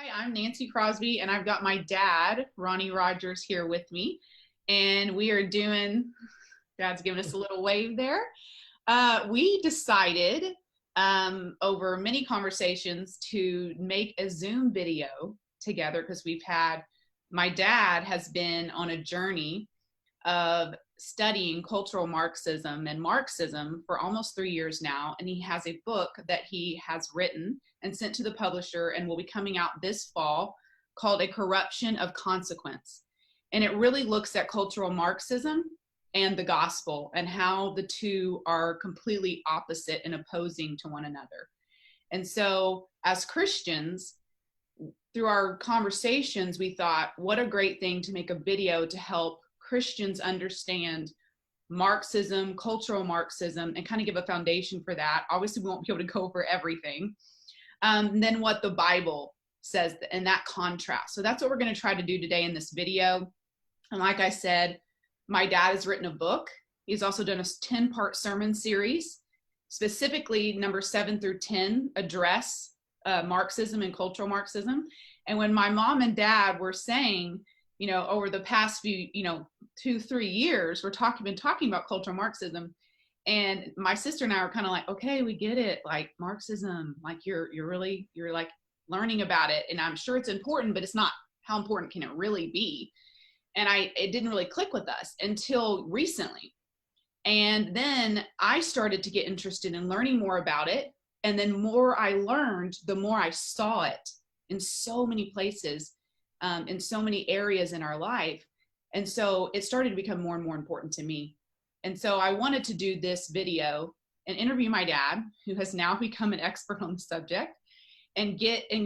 Hi, I'm Nancy Crosby, and I've got my dad, Ronnie Rogers, here with me. And we are doing, Dad's giving us a little wave there. We decided over many conversations to make a Zoom video together because my dad has been on a journey of studying cultural Marxism and Marxism for almost 3 years now. And he has a book that he has written and sent to the publisher and will be coming out this fall called A Corruption of Consequence. And it really looks at cultural Marxism and the gospel and how the two are completely opposite and opposing to one another. And so as Christians, through our conversations, we thought, what a great thing to make a video to help Christians understand Marxism, cultural Marxism, and kind of give a foundation for that. Obviously, we won't be able to go over everything. Then what the Bible says and that contrast. So that's what we're going to try to do today in this video. And like I said, my dad has written a book. He's also done a 10-part sermon series, specifically number 7 through 10 address Marxism and cultural Marxism. And when my mom and dad were saying, over the past few, 2-3 years, been talking about cultural Marxism. And my sister and I are kind of like, okay, we get it. Like Marxism, like you're like learning about it. And I'm sure it's important, but it's not, how important can it really be? And it didn't really click with us until recently. And then I started to get interested in learning more about it. And then more I learned, the more I saw it in so many places, in so many areas in our life. And so it started to become more and more important to me. And so I wanted to do this video and interview my dad, who has now become an expert on the subject, and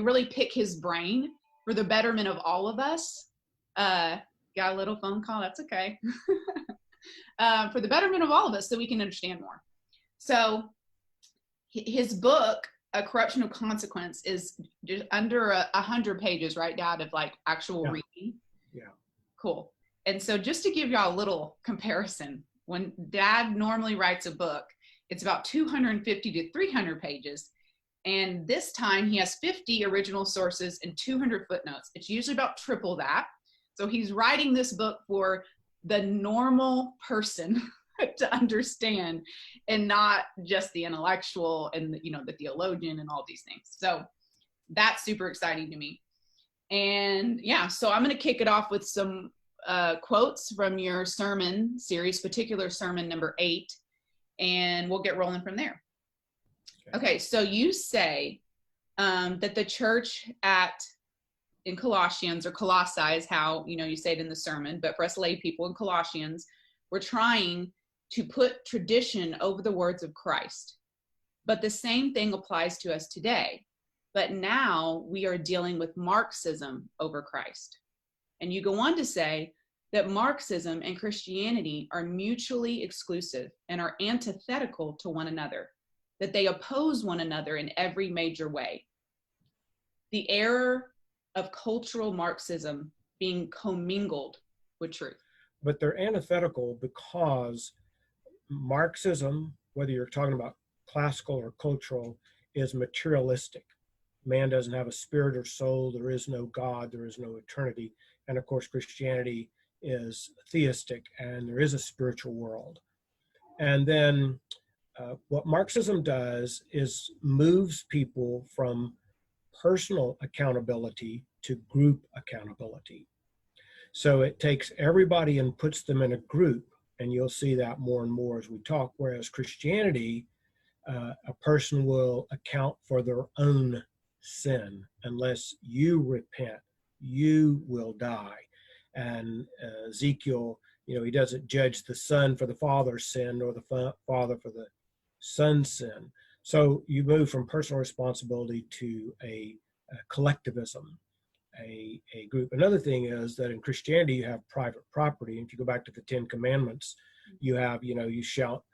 really pick his brain for the betterment of all of us. Got a little phone call, that's okay. For the betterment of all of us so we can understand more. So his book, A Corruption of Consequence, is just under 100 pages, right, Dad, of like actual reading? Yeah. Cool. And so just to give y'all a little comparison, when Dad normally writes a book, it's about 250 to 300 pages. And this time he has 50 original sources and 200 footnotes. It's usually about triple that. So he's writing this book for the normal person to understand, and not just the intellectual and the theologian and all these things. So that's super exciting to me. And yeah, so I'm going to kick it off with some quotes from your sermon series, particular sermon number 8, and we'll get rolling from there. Okay, so you say that the church in Colossians, or Colossae is how you say it in the sermon, but for us lay people in Colossians, we're trying to put tradition over the words of Christ. But the same thing applies to us today. But now we are dealing with Marxism over Christ. And you go on to say that Marxism and Christianity are mutually exclusive and are antithetical to one another, that they oppose one another in every major way. The error of cultural Marxism being commingled with truth. But they're antithetical because Marxism, whether you're talking about classical or cultural, is materialistic. Man doesn't have a spirit or soul. There is no God. There is no eternity. And of course, Christianity is theistic, and there is a spiritual world. And then what Marxism does is moves people from personal accountability to group accountability. So it takes everybody and puts them in a group, and you'll see that more and more as we talk, whereas Christianity, a person will account for their own sin. Unless you repent, you will die. And Ezekiel, he doesn't judge the son for the father's sin, nor the father for the son's sin. So you move from personal responsibility to a collectivism, a group. Another thing is that in Christianity, you have private property. And if you go back to the 10 Commandments, you have, you shall,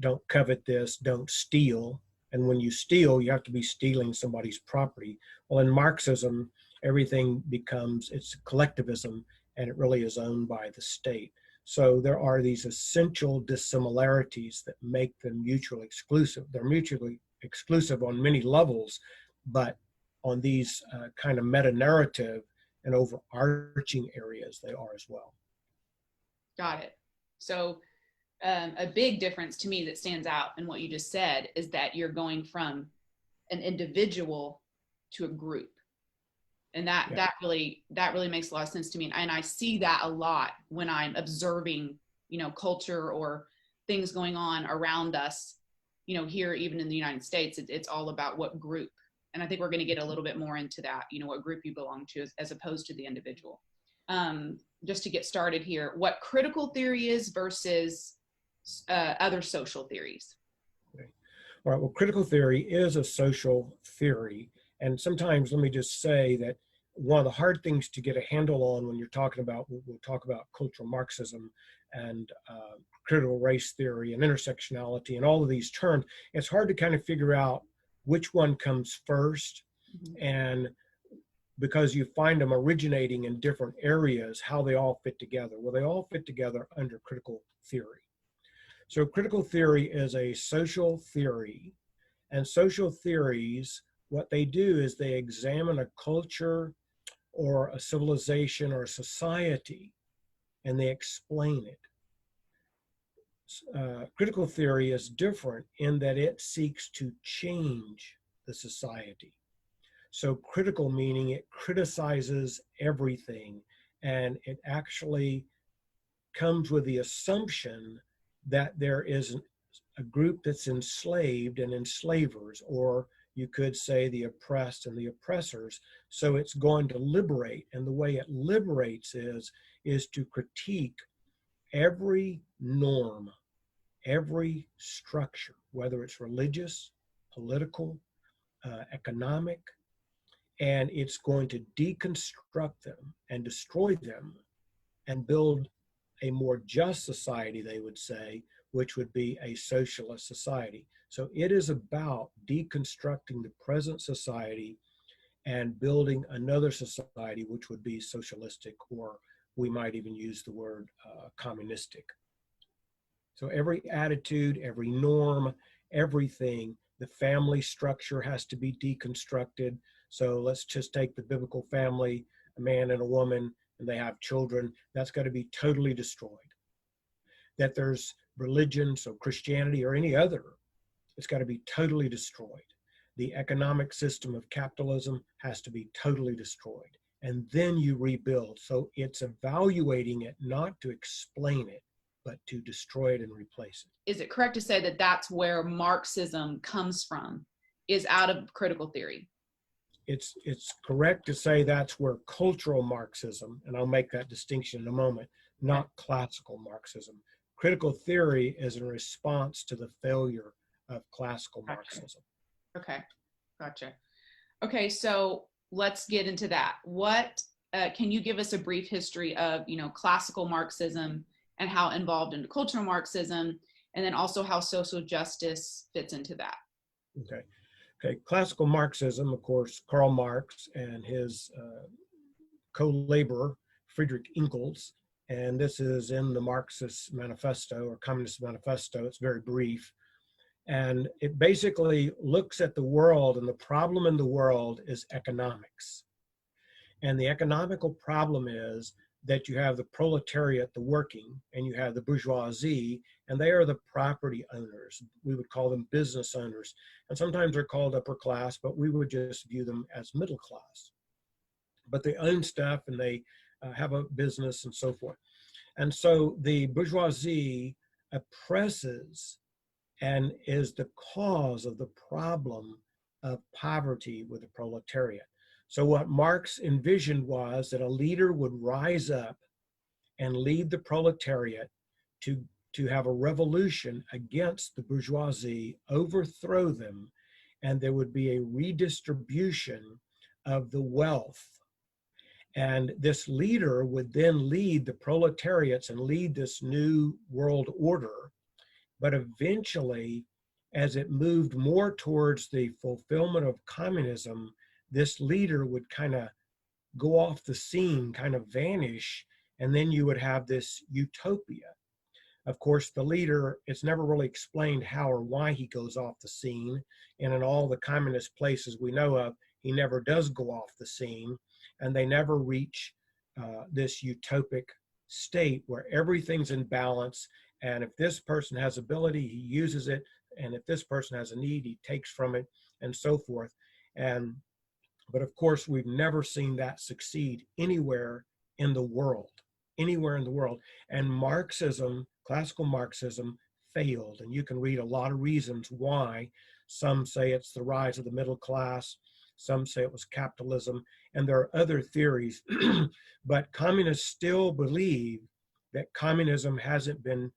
don't covet this, don't steal. And when you steal, you have to be stealing somebody's property. Well, in Marxism, everything it's collectivism, and it really is owned by the state. So there are these essential dissimilarities that make them mutually exclusive. They're mutually exclusive on many levels, but on these kind of meta-narrative and overarching areas, they are as well. Got it. So a big difference to me that stands out in what you just said is that you're going from an individual to a group. And that really makes a lot of sense to me. And I see that a lot when I'm observing, culture or things going on around us, here, even in the United States, it's all about what group. And I think we're going to get a little bit more into that, what group you belong to as opposed to the individual. Just to get started here, what critical theory is versus other social theories. Okay. All right. Well, critical theory is a social theory. And sometimes, let me just say that one of the hard things to get a handle on when you're talking about, we'll talk about cultural Marxism and critical race theory and intersectionality and all of these terms, it's hard to kind of figure out which one comes first. Mm-hmm. And because you find them originating in different areas, how they all fit together. Well, they all fit together under critical theory. So critical theory is a social theory, and social theories, what they do is they examine a culture or a civilization or a society, and they explain it. Critical theory is different in that it seeks to change the society. So critical meaning it criticizes everything, and it actually comes with the assumption that there is a group that's enslaved and enslavers, or you could say the oppressed and the oppressors. So it's going to liberate, and the way it liberates is to critique every norm, every structure, whether it's religious, political, economic, and it's going to deconstruct them and destroy them and build a more just society, they would say, which would be a socialist society. So it is about deconstructing the present society and building another society, which would be socialistic, or we might even use the word communistic. So every attitude, every norm, everything, the family structure has to be deconstructed. So let's just take the biblical family, a man and a woman, and they have children. That's got to be totally destroyed. That there's religion, so Christianity or any other, it's got to be totally destroyed. The economic system of capitalism has to be totally destroyed. And then you rebuild. So it's evaluating it not to explain it, but to destroy it and replace it. Is it correct to say that that's where Marxism comes from, is out of critical theory? It's correct to say that's where cultural Marxism, and I'll make that distinction in a moment, not classical Marxism. Critical theory is in response to the failure of classical Marxism. Okay, gotcha. Okay, so let's get into that. What can you give us a brief history of, classical Marxism and how involved into cultural Marxism, and then also how social justice fits into that? Okay. Classical Marxism, of course, Karl Marx and his co-laborer, Friedrich Engels, and this is in the Marxist Manifesto or Communist Manifesto. It's very brief. And it basically looks at the world, and the problem in the world is economics. And the economical problem is that you have the proletariat, the working, and you have the bourgeoisie, and they are the property owners. We would call them business owners. And sometimes they're called upper class, but we would just view them as middle class. But they own stuff and they have a business and so forth. And so the bourgeoisie oppresses and is the cause of the problem of poverty with the proletariat. So what Marx envisioned was that a leader would rise up and lead the proletariat to have a revolution against the bourgeoisie, overthrow them, and there would be a redistribution of the wealth. And this leader would then lead the proletariats and lead this new world order. But eventually, as it moved more towards the fulfillment of communism, this leader would kind of go off the scene, kind of vanish, and then you would have this utopia. Of course, the leader, it's never really explained how or why he goes off the scene. And in all the communist places we know of, He never does go off the scene, and they never reach this utopic state where everything's in balance. And if this person has ability, he uses it. And if this person has a need, he takes from it, and so forth. And but of course, we've never seen that succeed in the world, anywhere in the world. And Marxism, classical Marxism, failed. And you can read a lot of reasons why. Some say it's the rise of the middle class, some say it was capitalism, and there are other theories. But communists still believe that communism hasn't been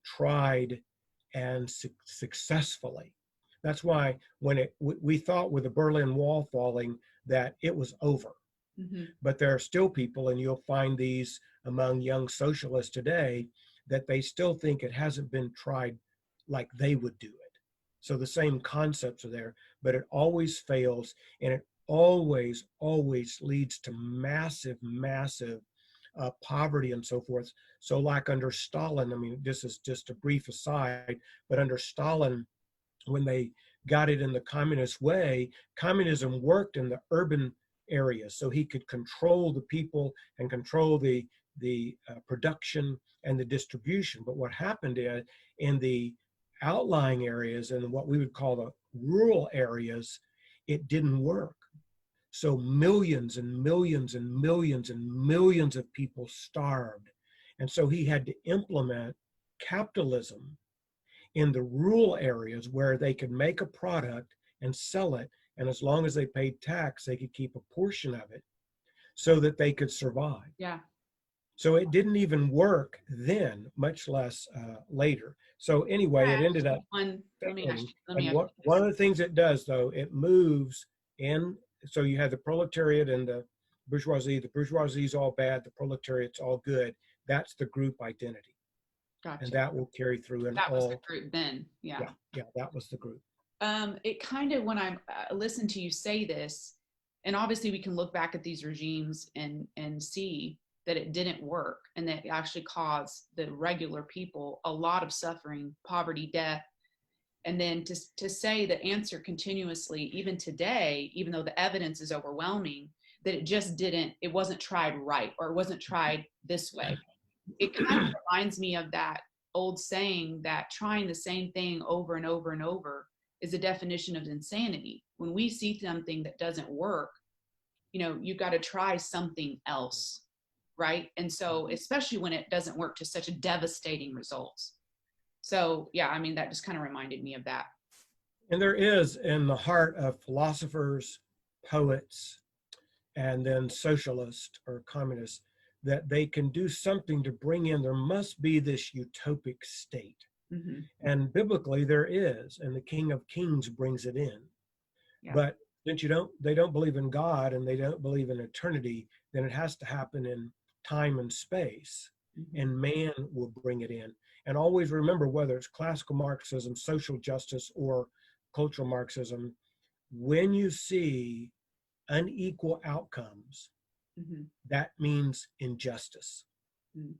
tried and successfully. That's why when we thought with the Berlin Wall falling that it was over. Mm-hmm. But there are still people, and you'll find these among young socialists today, that they still think it hasn't been tried like they would do it. So the same concepts are there, but it always fails, and it always, always leads to massive, massive poverty and so forth. So like under Stalin, I mean, this is just a brief aside, but under Stalin, when they got it in the communist way, communism worked in the urban areas, so he could control the people and control the production and the distribution. But what happened is in the outlying areas and what we would call the rural areas, it didn't work. So millions and millions and millions and millions of people starved. And so he had to implement capitalism in the rural areas where they could make a product and sell it. And as long as they paid tax, they could keep a portion of it so that they could survive. Yeah. So it didn't even work then, much less later. So anyway, it ended up failing. And one of the things it does, though, it moves in. So you have the proletariat and the bourgeoisie. The bourgeoisie is all bad. The proletariat's all good. That's the group identity. Gotcha. And that will carry through in that was the group then. Yeah, that was the group. It kind of, when I listen to you say this, and obviously we can look back at these regimes and see that it didn't work, and that it actually caused the regular people a lot of suffering, poverty, death. And then to say the answer continuously, even today, even though the evidence is overwhelming, that it wasn't tried right, or it wasn't tried this way. It kind of reminds me of that old saying that trying the same thing over and over and over is a definition of insanity. When we see something that doesn't work, you've got to try something else, right? And so, especially when it doesn't work to such a devastating results. So, yeah, I mean, that just kind of reminded me of that. And there is in the heart of philosophers, poets, and then socialists or communists, that they can do something to bring in, there must be this utopic state. Mm-hmm. And biblically there is, and the King of Kings brings it in. Yeah. But since they don't believe in God and they don't believe in eternity, then it has to happen in time and space, mm-hmm. and man will bring it in. And always remember, whether it's classical Marxism, social justice, or cultural Marxism, when you see unequal outcomes, mm-hmm. that means injustice. Mm-hmm.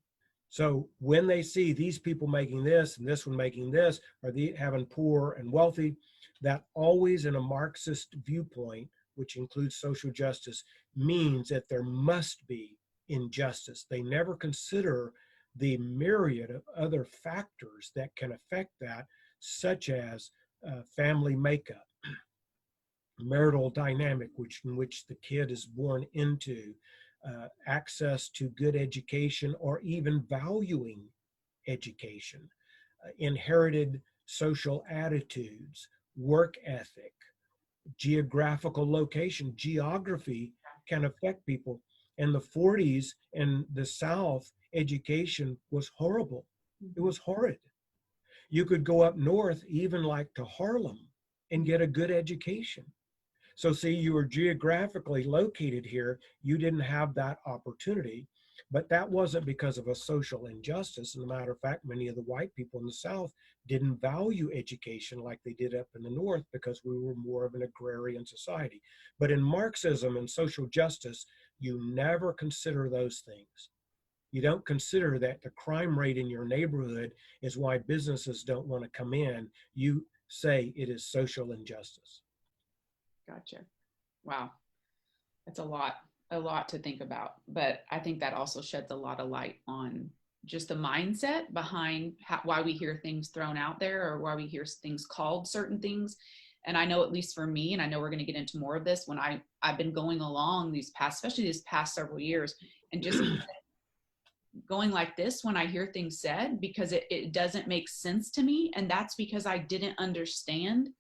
So when they see these people making this and this one making this, or having poor and wealthy, that always in a Marxist viewpoint, which includes social justice, means that there must be injustice. They never consider the myriad of other factors that can affect that, such as family makeup, marital dynamic, in which the kid is born into, access to good education, or even valuing education, inherited social attitudes, work ethic, geographical location. Geography can affect people. In the 40s in the South, education was horrible. It was horrid. You could go up north, even like to Harlem, and get a good education. So see, you were geographically located here. You didn't have that opportunity, but that wasn't because of a social injustice. As a matter of fact, many of the white people in the South didn't value education like they did up in the North, because we were more of an agrarian society. But in Marxism and social justice, you never consider those things. You don't consider that the crime rate in your neighborhood is why businesses don't want to come in. You say it is social injustice. Gotcha. Wow. That's a lot to think about. But I think that also sheds a lot of light on just the mindset behind why we hear things thrown out there or why we hear things called certain things. And I know, at least for me, and I know we're going to get into more of this when I've been going along these past, especially these past several years, and just going like this when I hear things said because it doesn't make sense to me. And that's because I didn't understand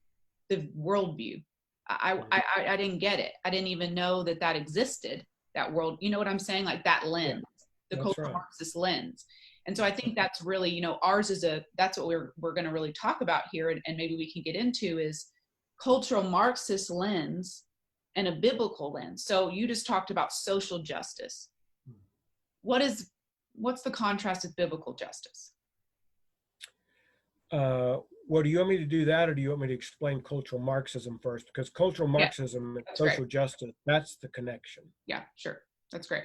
the worldview. I didn't get it. I didn't even know that that existed, that world. You know what I'm saying? Like that Yeah, lens, the that's cultural right. Marxist lens. And so I think that's really, ours is that's what we're going to really talk about here. And maybe we can get into is cultural Marxist lens and a biblical lens. So you just talked about social justice. What is, what's the contrast with biblical justice? Uh, well, do you want me to do that, or do you want me to explain cultural Marxism first? Because cultural Yeah, Marxism and that's great. social justice, that's the connection. Yeah, sure. That's great.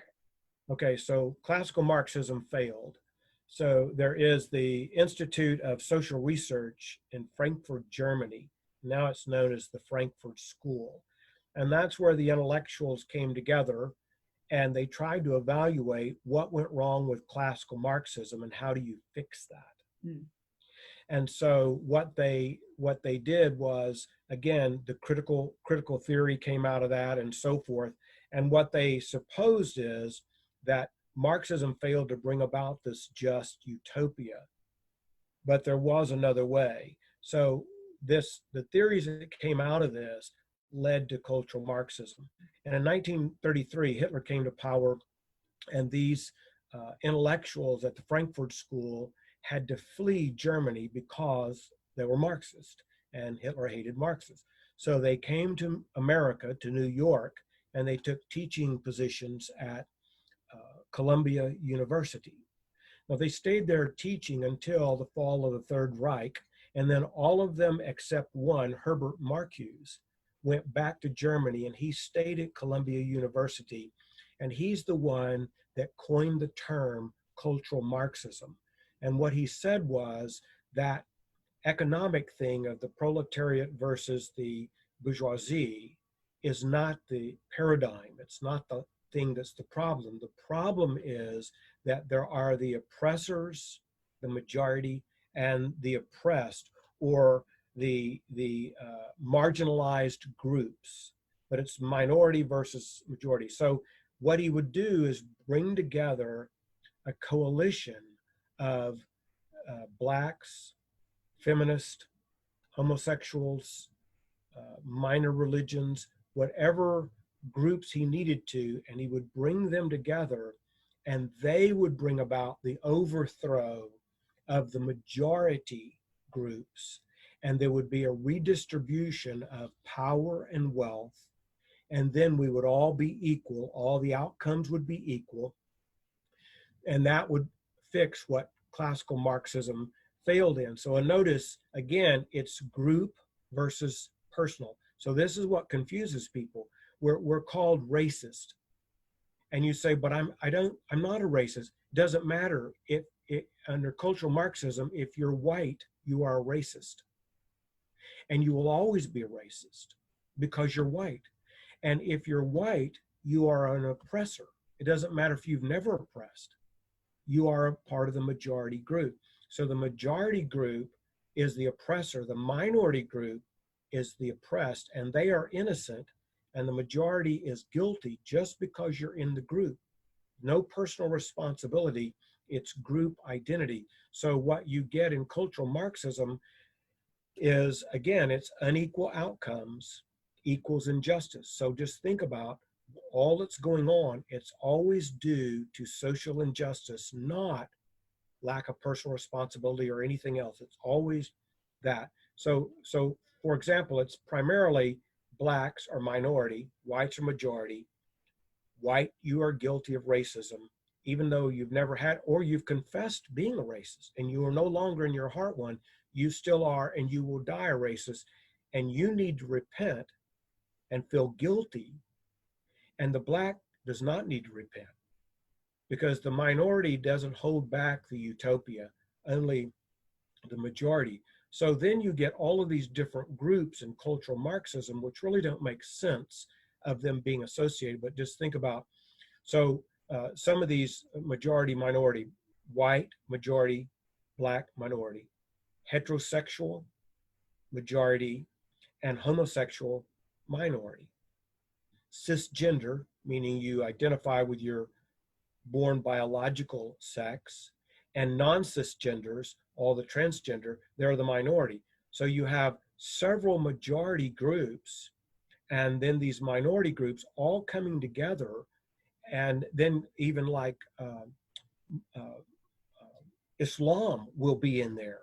Okay, so classical Marxism failed. So there is the Institute of Social Research in Frankfurt, Germany. Now it's known as the Frankfurt School. And that's where the intellectuals came together and they tried to evaluate what went wrong with classical Marxism and how do you fix that. Mm. And so what they did was, again, the critical theory came out of that and so forth. And what they supposed is that Marxism failed to bring about this just utopia, but there was another way. So the theories that came out of this led to cultural Marxism. And in 1933, Hitler came to power, and these intellectuals at the Frankfurt School had to flee Germany because they were Marxist, and Hitler hated Marxists. So they came to America, to New York, and they took teaching positions at Columbia University. Now, they stayed there teaching until the fall of the Third Reich, and then all of them except one, Herbert Marcuse, went back to Germany, and he stayed at Columbia University, and he's the one that coined the term cultural Marxism. And what he said was that economic thing of the proletariat versus the bourgeoisie is not the paradigm. It's not the thing that's the problem. The problem is that there are the oppressors, the majority, and the oppressed, or the marginalized groups. But it's minority versus majority. So what he would do is bring together a coalition of blacks, feminists, homosexuals, minor religions, whatever groups he needed to, and he would bring them together, and they would bring about the overthrow of the majority groups, and there would be a redistribution of power and wealth, and then we would all be equal, all the outcomes would be equal, and that would fix what classical Marxism failed in. So notice, again, it's group versus personal. So this is what confuses people. We're called racist. And you say, but I'm not a racist. It doesn't matter. Under cultural Marxism, if you're white, you are a racist. And you will always be a racist because you're white. And if you're white, you are an oppressor. It doesn't matter if you've never oppressed. You are a part of the majority group. So the majority group is the oppressor, the minority group is the oppressed, and they are innocent, and the majority is guilty just because you're in the group. No personal responsibility, it's group identity. So what you get in cultural Marxism is, again, it's unequal outcomes equals injustice. So just think about all that's going on, it's always due to social injustice, not lack of personal responsibility or anything else. It's always that. So for example, it's primarily blacks are minority, whites are majority. White, you are guilty of racism, even though you've never had, or you've confessed being a racist and you are no longer in your heart one, you still are, and you will die a racist, and you need to repent and feel guilty. And the black does not need to repent because the minority doesn't hold back the utopia, only the majority. So then you get all of these different groups in cultural Marxism, which really don't make sense. of them being associated, but just think about, so some of these majority, minority, white, majority, black, minority, heterosexual, majority, and homosexual, minority. Cisgender, meaning you identify with your born biological sex, and non-cisgenders, all the transgender, they're the minority. So you have several majority groups, and then these minority groups all coming together, and then even like uh, Islam will be in there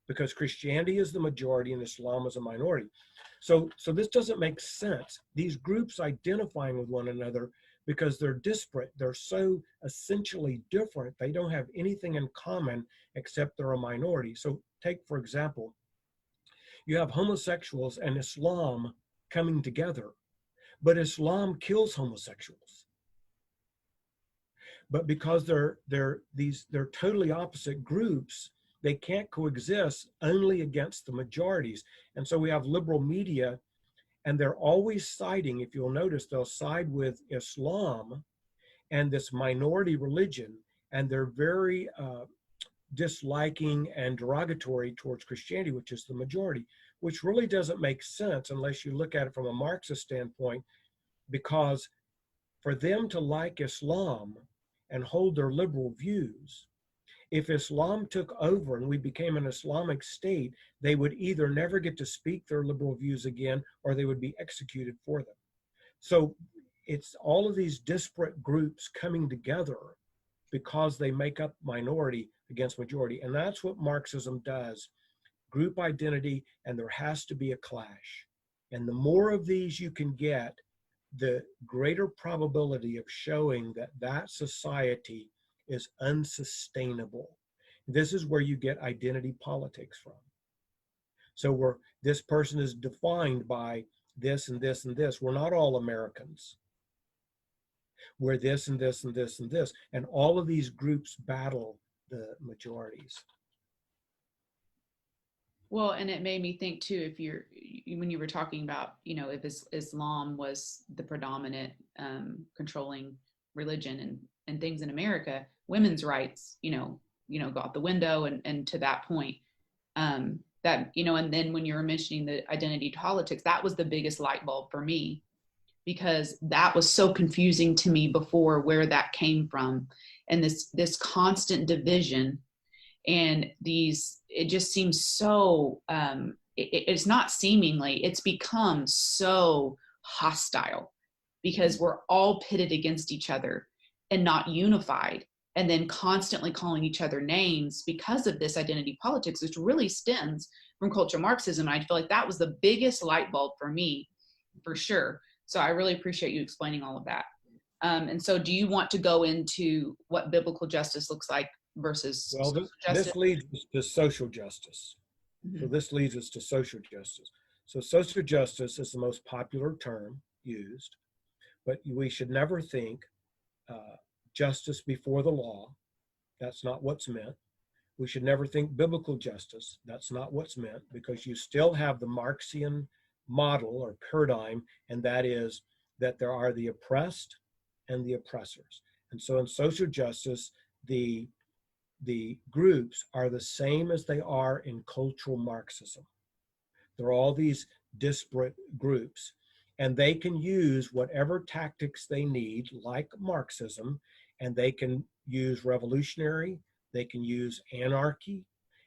because Christianity is the majority and Islam is a minority. So this doesn't make sense. These groups identifying with one another because they're disparate. They're so essentially different. They don't have anything in common except they're a minority. So take, for example, you have homosexuals and Islam coming together, but Islam kills homosexuals. But because they're totally opposite groups, they can't coexist only against the majorities. And so we have liberal media, and they're always siding, if you'll notice, they'll side with Islam and this minority religion, and they're very disliking and derogatory towards Christianity, which is the majority, which really doesn't make sense unless you look at it from a Marxist standpoint, because for them to like Islam and hold their liberal views, if Islam took over and we became an Islamic state, they would either never get to speak their liberal views again, or they would be executed for them. So it's all of these disparate groups coming together because they make up minority against majority. And that's what Marxism does, group identity, and there has to be a clash. And the more of these you can get, the greater probability of showing that that society is unsustainable. This is where you get identity politics from. So this person is defined by this and this and this. We're not all Americans. We're this and this and this and this. And all of these groups battle the majorities. Well, and it made me think too, when you were talking about, if Islam was the predominant controlling religion and things in America, women's rights, go out the window, and to that point, and then when you were mentioning the identity politics, that was the biggest light bulb for me, because that was so confusing to me before, where that came from, and this constant division. And it just seems so, it's not seemingly, it's become so hostile, because we're all pitted against each other and not unified, and then constantly calling each other names because of this identity politics, which really stems from cultural Marxism. And I feel like that was the biggest light bulb for me, for sure. So I really appreciate you explaining all of that. And so do you want to go into what biblical justice looks like versus this leads us to social justice. Mm-hmm. So this leads us to social justice. So social justice is the most popular term used, but we should never think justice before the law. That's not what's meant. We should never think biblical justice. That's not what's meant, because you still have the Marxian model or paradigm, and that is that there are the oppressed and the oppressors. And so in social justice, the groups are the same as they are in cultural Marxism. There are all these disparate groups, and they can use whatever tactics they need, like Marxism, and they can use revolutionary, they can use anarchy.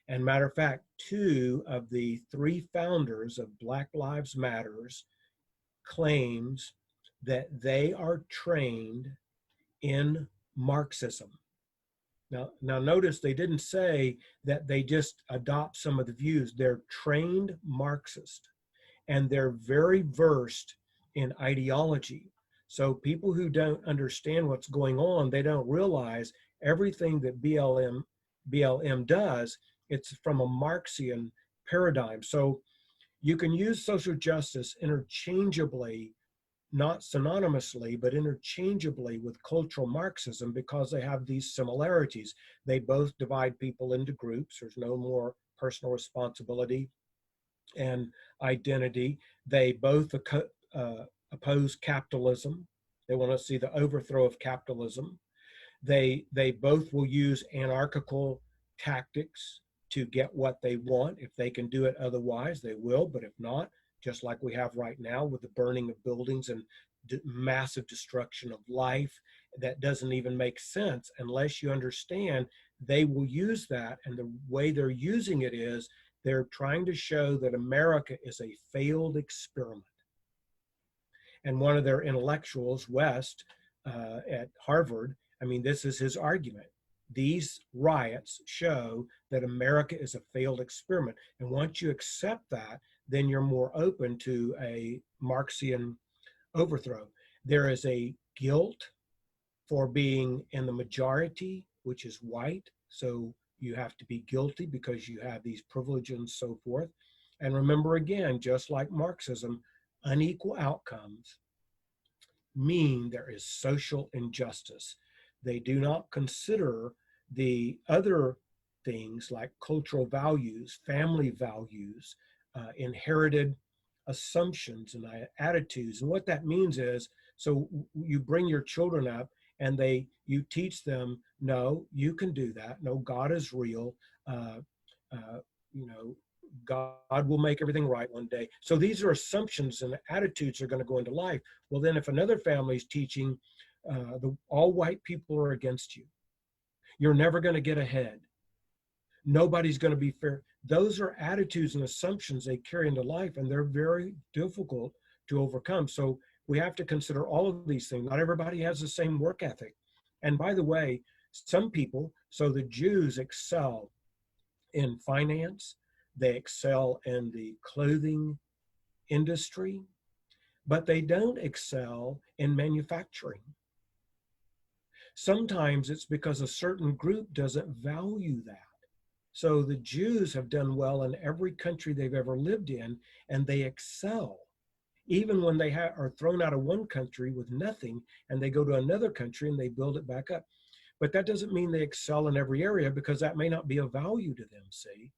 And matter of fact, 2 of the 3 founders of Black Lives Matters claims that they are trained in Marxism. Now notice they didn't say that they just adopt some of the views. They're trained Marxist, and they're very versed in ideology. So people who don't understand what's going on, they don't realize everything that BLM does, it's from a Marxian paradigm. So you can use social justice interchangeably, not synonymously, but interchangeably with cultural Marxism, because they have these similarities. They both divide people into groups. There's no more personal responsibility and identity. They both oppose capitalism. They want to see the overthrow of capitalism. They both will use anarchical tactics to get what they want. If they can do it otherwise, they will. But if not, just like we have right now with the burning of buildings and massive destruction of life, that doesn't even make sense unless you understand they will use that. And the way they're using it is they're trying to show that America is a failed experiment. And one of their intellectuals, West, at Harvard, I mean, this is his argument. These riots show that America is a failed experiment. And once you accept that, then you're more open to a Marxian overthrow. There is a guilt for being in the majority, which is white. So you have to be guilty because you have these privileges and so forth. And remember again, just like Marxism, unequal outcomes mean there is social injustice. They do not consider the other things like cultural values, family values, inherited assumptions and attitudes. And what that means is, so you bring your children up and you teach them, no, you can do that. No, God is real. You know, God will make everything right one day. So these are assumptions and attitudes are going to go into life. Well, then if another family is teaching all white people are against you, you're never going to get ahead, nobody's going to be fair. Those are attitudes and assumptions they carry into life, and they're very difficult to overcome. So we have to consider all of these things. Not everybody has the same work ethic. And by the way, some people, so the Jews excel in finance, they excel in the clothing industry, but they don't excel in manufacturing. Sometimes it's because a certain group doesn't value that. So the Jews have done well in every country they've ever lived in, and they excel. Even when they are thrown out of one country with nothing, and they go to another country and they build it back up. But that doesn't mean they excel in every area, because that may not be of value to them, see?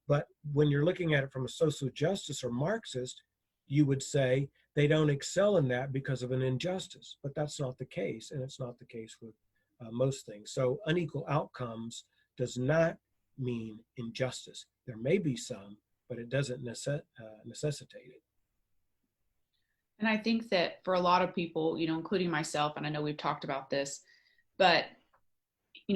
But when you're looking at it from a social justice or Marxist, you would say they don't excel in that because of an injustice. But that's not the case, and it's not the case with most things. So unequal outcomes does not mean injustice. There may be some, but it doesn't necessitate it. And I think that for a lot of people, including myself, and I know we've talked about this, but,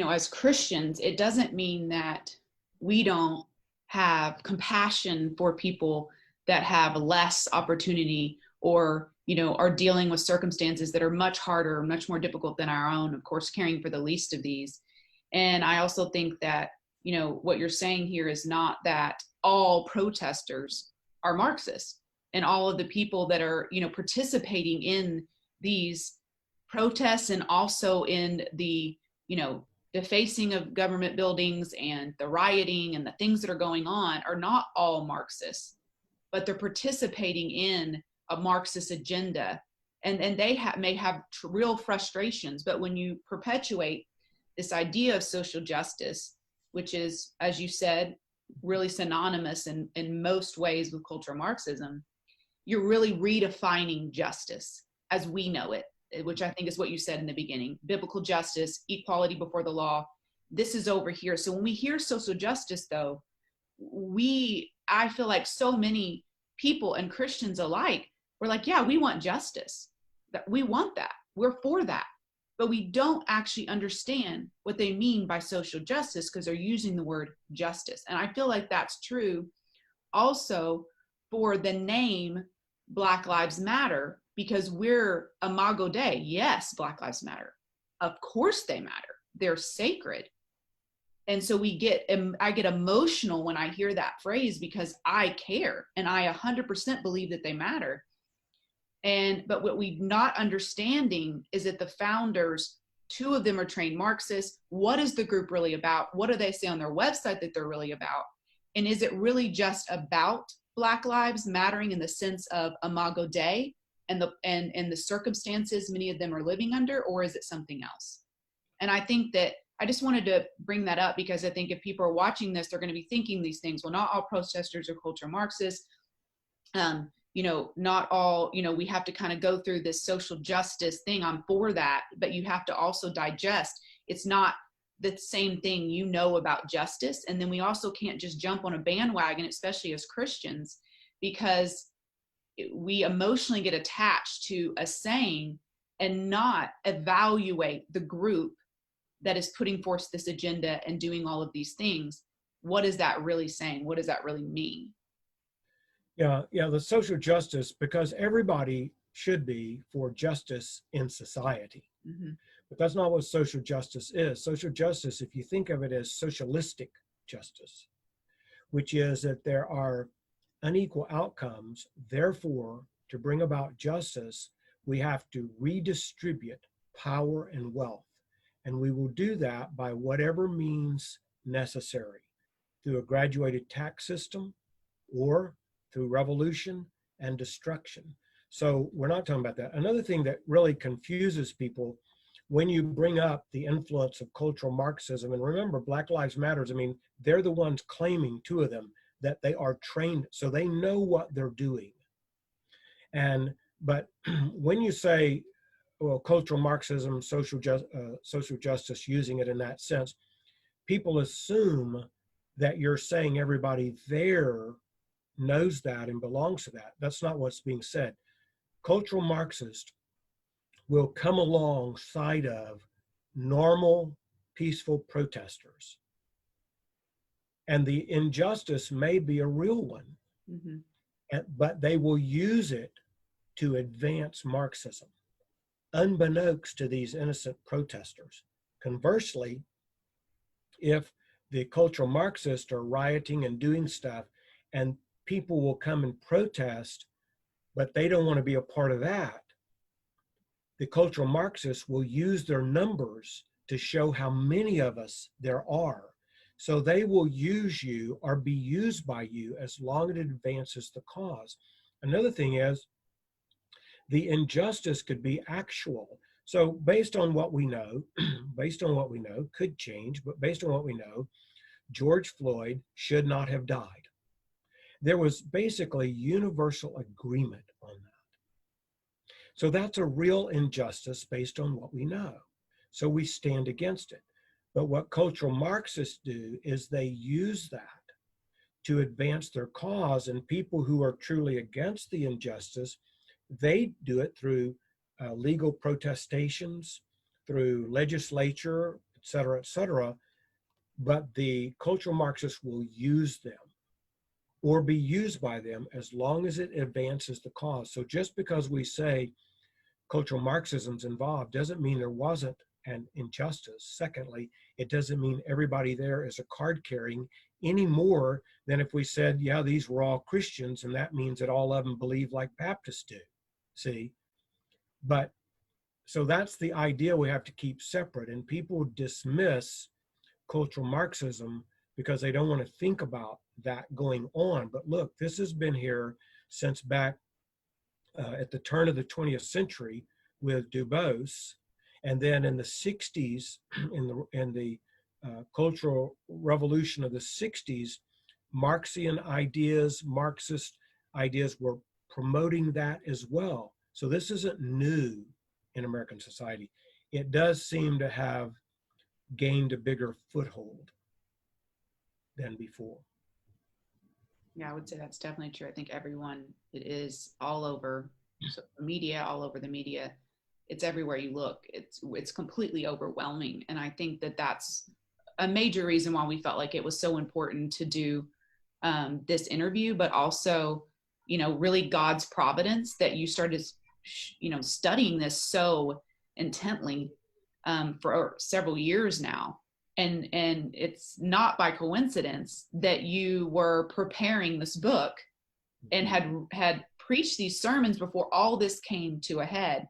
as Christians, it doesn't mean that we don't have compassion for people that have less opportunity or, are dealing with circumstances that are much harder, much more difficult than our own, of course, caring for the least of these. And I also think that, what you're saying here is not that all protesters are Marxists, and all of the people that are, participating in these protests and also in the, defacing of government buildings and the rioting and the things that are going on are not all Marxists, but they're participating in a Marxist agenda. And they may have real frustrations, but when you perpetuate this idea of social justice, which is, as you said, really synonymous in most ways with cultural Marxism, you're really redefining justice as we know it, which I think is what you said in the beginning. Biblical justice, equality before the law, this is over here. So when we hear social justice, though, I feel like so many people and Christians alike, we're like, yeah, we want justice. We want that. We're for that. But we don't actually understand what they mean by social justice because they're using the word justice. And I feel like that's true also for the name Black Lives Matter, because we're Imago Dei. Yes, Black Lives Matter. Of course they matter. They're sacred. And so I get emotional when I hear that phrase because I care and I 100% believe that they matter. But what we're not understanding is that the founders, 2 of them are trained Marxists. What is the group really about? What do they say on their website that they're really about? And is it really just about Black lives mattering in the sense of Imago Dei and the circumstances many of them are living under, or is it something else? And I think that I just wanted to bring that up because I think if people are watching this, they're going to be thinking these things. Well, not all protesters are cultural Marxists. not all, we have to kind of go through this social justice thing. I'm for that, but you have to also digest. It's not the same thing, about justice. And then we also can't just jump on a bandwagon, especially as Christians, because we emotionally get attached to a saying and not evaluate the group that is putting forth this agenda and doing all of these things. What is that really saying? What does that really mean? Yeah, the social justice, because everybody should be for justice in society. Mm-hmm. But that's not what social justice is. Social justice, if you think of it as socialistic justice, which is that there are unequal outcomes, therefore, to bring about justice, we have to redistribute power and wealth. And we will do that by whatever means necessary, through a graduated tax system or through revolution and destruction. So we're not talking about that. Another thing that really confuses people when you bring up the influence of cultural Marxism, and remember, Black Lives Matters, they're the ones claiming, two of them, that they are trained, so they know what they're doing. But when you say, well, cultural Marxism, social justice, using it in that sense, people assume that you're saying everybody there knows that and belongs to that. That's not what's being said. Cultural Marxists will come alongside of normal, peaceful protesters. And the injustice may be a real one, mm-hmm. but they will use it to advance Marxism, unbeknownst to these innocent protesters. Conversely, if the cultural Marxists are rioting and doing stuff, and people will come and protest, but they don't want to be a part of that, the cultural Marxists will use their numbers to show how many of us there are. So they will use you or be used by you as long as it advances the cause. Another thing is, the injustice could be actual. So based on what we know, could change, but based on what we know, George Floyd should not have died. There was basically universal agreement on that. So that's a real injustice based on what we know. So we stand against it. But what cultural Marxists do is they use that to advance their cause, and people who are truly against the injustice, they do it through legal protestations, through legislature, et cetera, but the cultural Marxists will use them or be used by them as long as it advances the cause. So just because we say cultural Marxism's involved doesn't mean there wasn't an injustice. Secondly, it doesn't mean everybody there is a card carrying any more than if we said, yeah, these were all Christians, and that means that all of them believe like Baptists do. See? But so that's the idea we have to keep separate. And people dismiss cultural Marxism because they don't want to think about that going on. But look, this has been here since back at the turn of the 20th century with Du Bois. And then in the 60s, in the cultural revolution of the 60s, Marxist ideas were promoting that as well. So this isn't new in American society. It does seem to have gained a bigger foothold than before. Yeah, I would say that's definitely true. I think it is all over media, all over the media. It's everywhere you look. It's completely overwhelming. And I think that that's a major reason why we felt like it was so important to do this interview, but also, really God's providence that you started, studying this so intently for several years now. And it's not by coincidence that you were preparing this book and had preached these sermons before all this came to a head.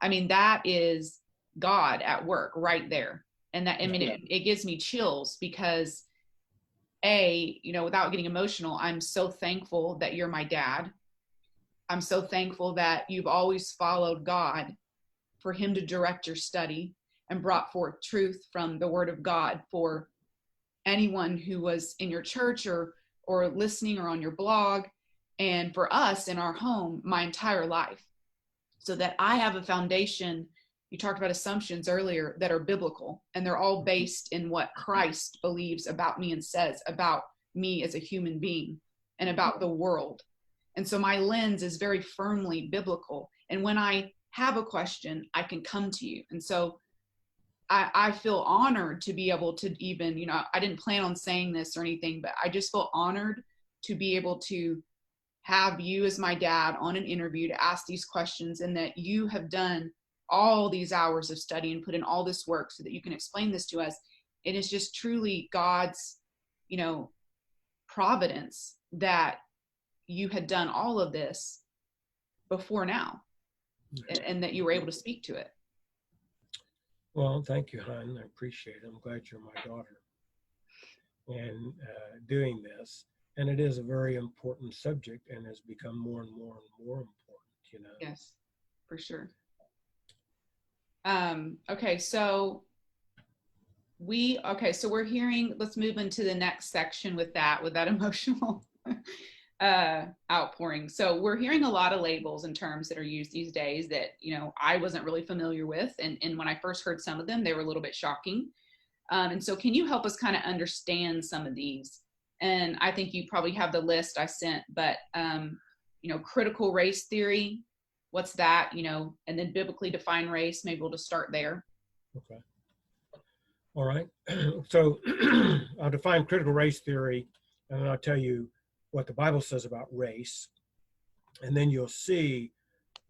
That is God at work right there. And that, it gives me chills because without getting emotional, I'm so thankful that you're my dad. I'm so thankful that you've always followed God for him to direct your study and brought forth truth from the word of God for anyone who was in your church or listening or on your blog. and for us in our home my entire life, so that I have a foundation. You talked about assumptions earlier that are biblical, and they're all based in what Christ believes about me and says about me as a human being and about the world. And so my lens is very firmly biblical. And when I have a question, I can come to you. And so I feel honored to be able to even, I didn't plan on saying this or anything, but I just feel honored to be able to have you as my dad on an interview to ask these questions, and that you have done all these hours of study and put in all this work so that you can explain this to us. It is just truly God's, providence that you had done all of this before now, and that you were able to speak to it. Well, thank you, hon. I appreciate it. I'm glad you're my daughter and doing this. And it is a very important subject and has become more and more and more important. Yes, for sure. Okay, so we're hearing, let's move into the next section with that emotional outpouring. So we're hearing a lot of labels and terms that are used these days that, I wasn't really familiar with. And when I first heard some of them, they were a little bit shocking. And so can you help us kind of understand some of these? And I think you probably have the list I sent, but, critical race theory, what's that, and then biblically defined race, maybe we'll just start there. Okay. All right. So I'll define critical race theory, and then I'll tell you what the Bible says about race. And then you'll see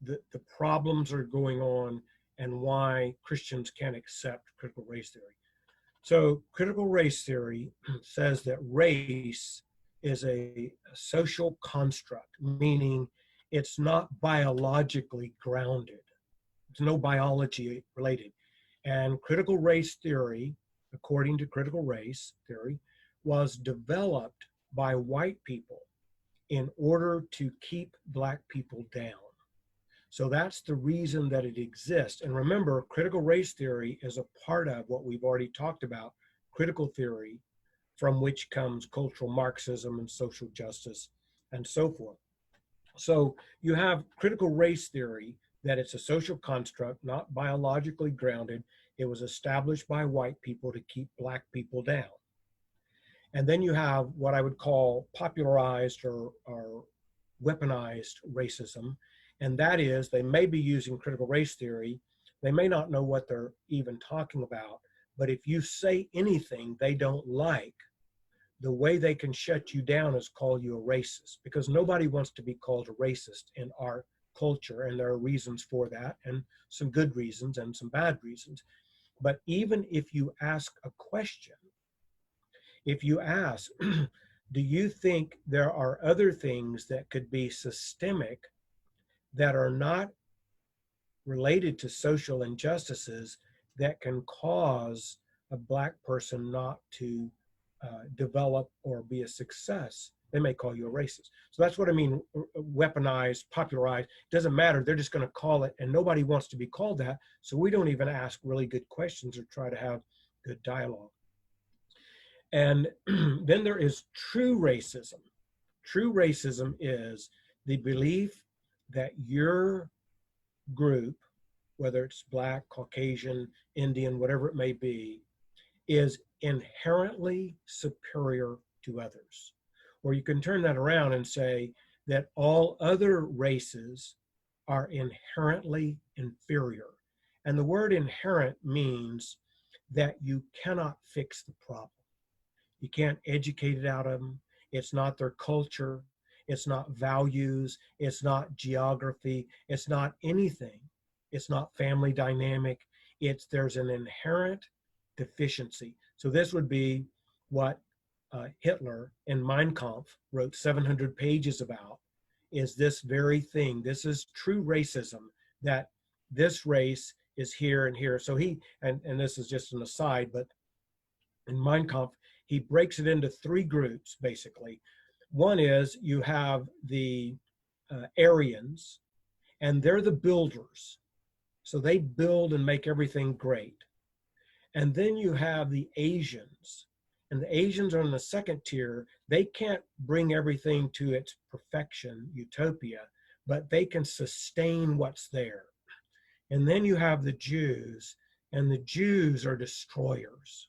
the problems are going on and why Christians can't accept critical race theory. So critical race theory says that race is a social construct, meaning it's not biologically grounded. It's no biology related. And critical race theory, according to critical race theory, was developed by white people in order to keep Black people down. So that's the reason that it exists. And remember, critical race theory is a part of what we've already talked about, critical theory, from which comes cultural Marxism and social justice and so forth. So you have critical race theory, that it's a social construct, not biologically grounded. It was established by white people to keep Black people down. And then you have what I would call popularized or weaponized racism. And that is, they may be using critical race theory. They may not know what they're even talking about. But if you say anything they don't like, the way they can shut you down is call you a racist, because nobody wants to be called a racist in our culture. And there are reasons for that, and some good reasons and some bad reasons. But even if you ask a question, if you ask, do you think there are other things that could be systemic that are not related to social injustices that can cause a Black person not to develop or be a success? They may call you a racist. So that's what I mean, weaponized, popularized. Doesn't matter, they're just going to call it, and nobody wants to be called that. So we don't even ask really good questions or try to have good dialogue. And then there is true racism. True racism is the belief that your group, whether it's Black, Caucasian, Indian, whatever it may be, is inherently superior to others. Or you can turn that around and say that all other races are inherently inferior. And the word inherent means that you cannot fix the problem. You can't educate it out of them. It's not their culture. It's not values. It's not geography. It's not anything. It's not family dynamic. There's an inherent deficiency. So this would be what Hitler in Mein Kampf wrote 700 pages about, is this very thing. This is true racism, that this race is here and here. So and this is just an aside, but in Mein Kampf, he breaks it into three groups, basically. One is you have the Aryans, and they're the builders. So they build and make everything great. And then you have the Asians, And the Asians are in the second tier. They can't bring everything to its perfection, utopia, but they can sustain what's there. And then you have the Jews, and the Jews are destroyers.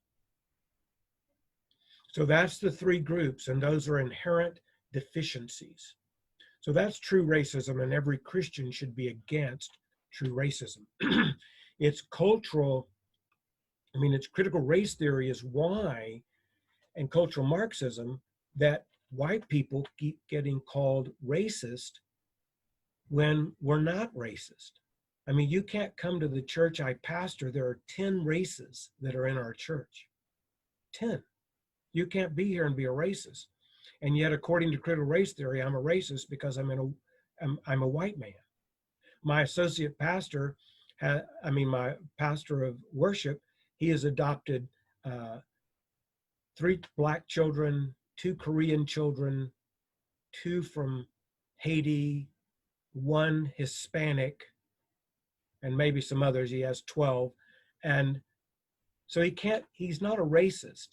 So that's the three groups, and those are inherent deficiencies. So that's true racism, and every Christian should be against true racism. It's cultural, it's critical race theory is why, and cultural Marxism, that white people keep getting called racist when we're not racist. You can't come to the church I pastor, there are 10 races that are in our church. 10. You can't be here and be a racist. And yet, according to critical race theory, I'm a racist because I'm a white man. My associate pastor, my pastor of worship, he has adopted 3 black children, 2 Korean children, 2 from Haiti, 1 Hispanic, and maybe some others. He has 12. And so he's not a racist.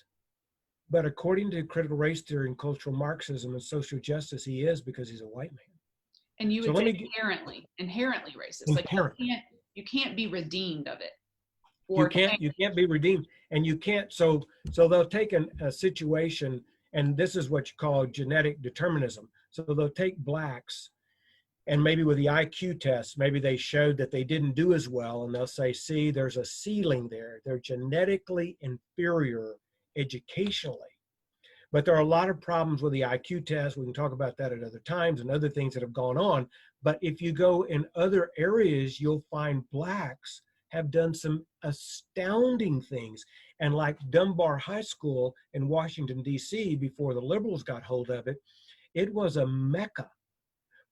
But according to critical race theory and cultural Marxism and social justice, he is, because he's a white man. And you would say inherently racist. Inherent. Like you can't be redeemed of it. You can't be redeemed, and you can't. So they'll take a situation, and this is what you call genetic determinism. So they'll take blacks, and maybe with the IQ test, maybe they showed that they didn't do as well, and they'll say, see, there's a ceiling there. They're genetically inferior educationally. But there are a lot of problems with the IQ test. We can talk about that at other times and other things that have gone on. But if you go in other areas, you'll find blacks have done some astounding things. And like Dunbar High School in Washington, D.C., before the liberals got hold of it, it was a mecca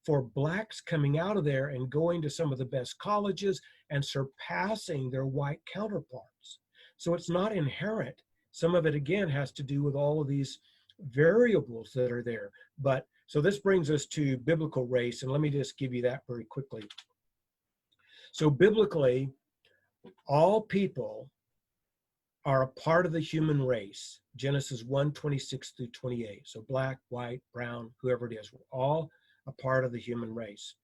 for blacks coming out of there and going to some of the best colleges and surpassing their white counterparts. So it's not inherent. Some of it, again, has to do with all of these variables that are there. But so this brings us to biblical race, and let me just give you that very quickly. So biblically, all people are a part of the human race. Genesis 1:26-28. So black, white, brown, whoever it is, we're all a part of the human race.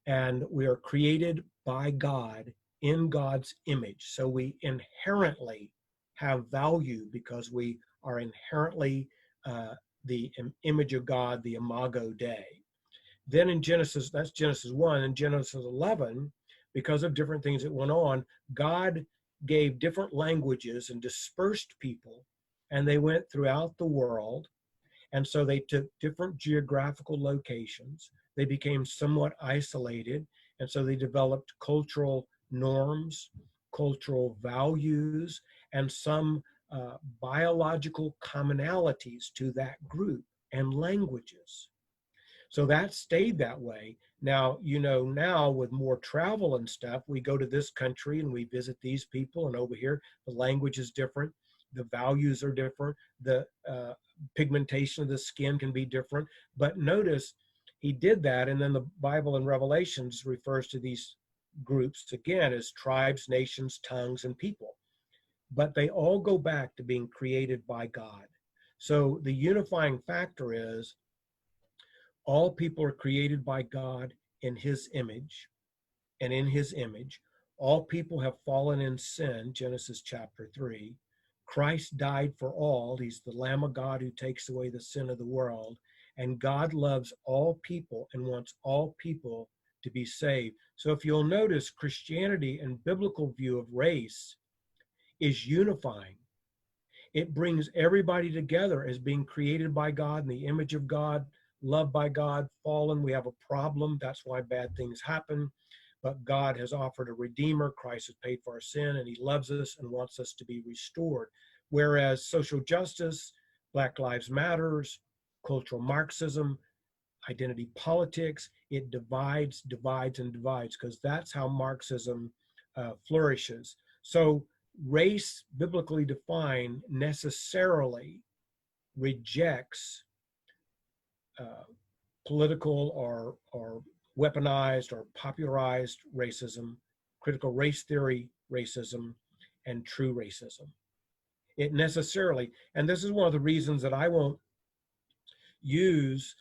And we are created by God in God's image. So we inherently have value because we are inherently the image of God, the imago Dei. Then in Genesis, that's Genesis 1, and Genesis 11, because of different things that went on, God gave different languages and dispersed people, and they went throughout the world. And so they took different geographical locations. They became somewhat isolated, and so they developed cultural norms, cultural values, and some biological commonalities to that group and languages. So that stayed that way. Now, now with more travel and stuff, we go to this country and we visit these people, and over here, the language is different, the values are different, the pigmentation of the skin can be different. But notice he did that, and then the Bible in Revelations refers to these groups again as tribes, nations, tongues, and people. But they all go back to being created by God. So the unifying factor is all people are created by God in his image, and in his image. All people have fallen in sin, Genesis chapter 3. Christ died for all. He's the Lamb of God who takes away the sin of the world. And God loves all people and wants all people to be saved. So if you'll notice, Christianity and biblical view of race is unifying. It brings everybody together as being created by God in the image of God, loved by God, fallen. We have a problem. That's why bad things happen. But God has offered a redeemer. Christ has paid for our sin, and he loves us and wants us to be restored. Whereas social justice, Black Lives Matters, cultural Marxism, identity politics, it divides, and divides, because that's how Marxism flourishes. So race, biblically defined, necessarily rejects political or weaponized or popularized racism, critical race theory racism, and true racism. It necessarily, and this is one of the reasons that I don't use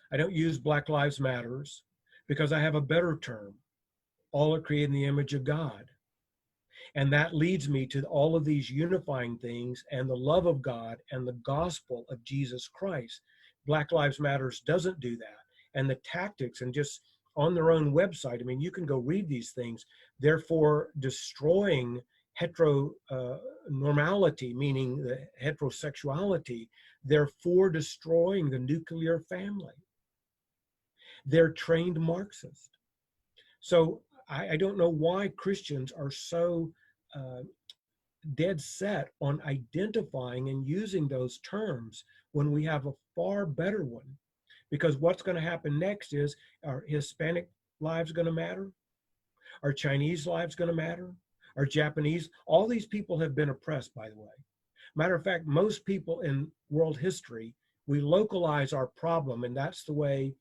Black Lives Matters, because I have a better term. All are created in the image of God. And that leads me to all of these unifying things and the love of God and the gospel of Jesus Christ. Black Lives Matters doesn't do that. And the tactics, and just on their own website, I mean, you can go read these things. Therefore, destroying heteronormality, meaning the heterosexuality, therefore destroying the nuclear family. They're trained Marxists. So I don't know why Christians are so uh, dead set on identifying and using those terms when we have a far better one. Because what's going to happen next is, are Hispanic lives going to matter? Are Chinese lives going to matter? Are Japanese? All these people have been oppressed, by the way. Matter of fact, most people in world history, we localize our problem, and that's the way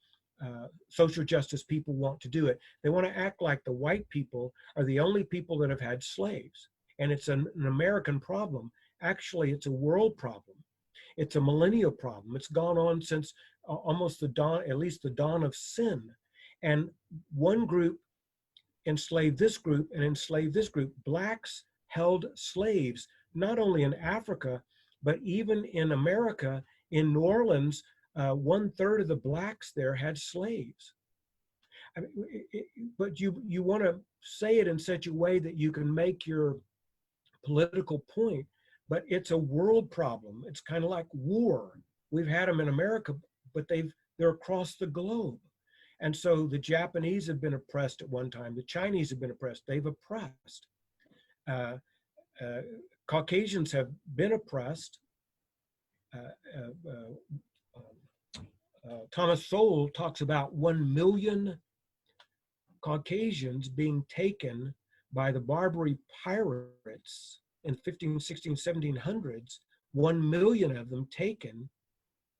social justice people want to do it. They want to act like the white people are the only people that have had slaves, and it's an American problem. Actually, it's a world problem. It's a millennial problem. It's gone on since almost the dawn, at least the dawn of sin. And one group enslaved this group and enslaved this group. Blacks held slaves, not only in Africa, but even in America. In New Orleans, 1/3 of the blacks there had slaves. I mean, but you want to say it in such a way that you can make your political point, but it's a world problem. It's kind of like war. We've had them in America, but they're across the globe. And so the Japanese have been oppressed at one time. The Chinese have been oppressed. They've oppressed. Uh, uh, Caucasians have been oppressed. Uh, uh, Thomas Sowell talks about 1 million Caucasians being taken by the Barbary pirates in 15, 16, 1700s, 1 million of them taken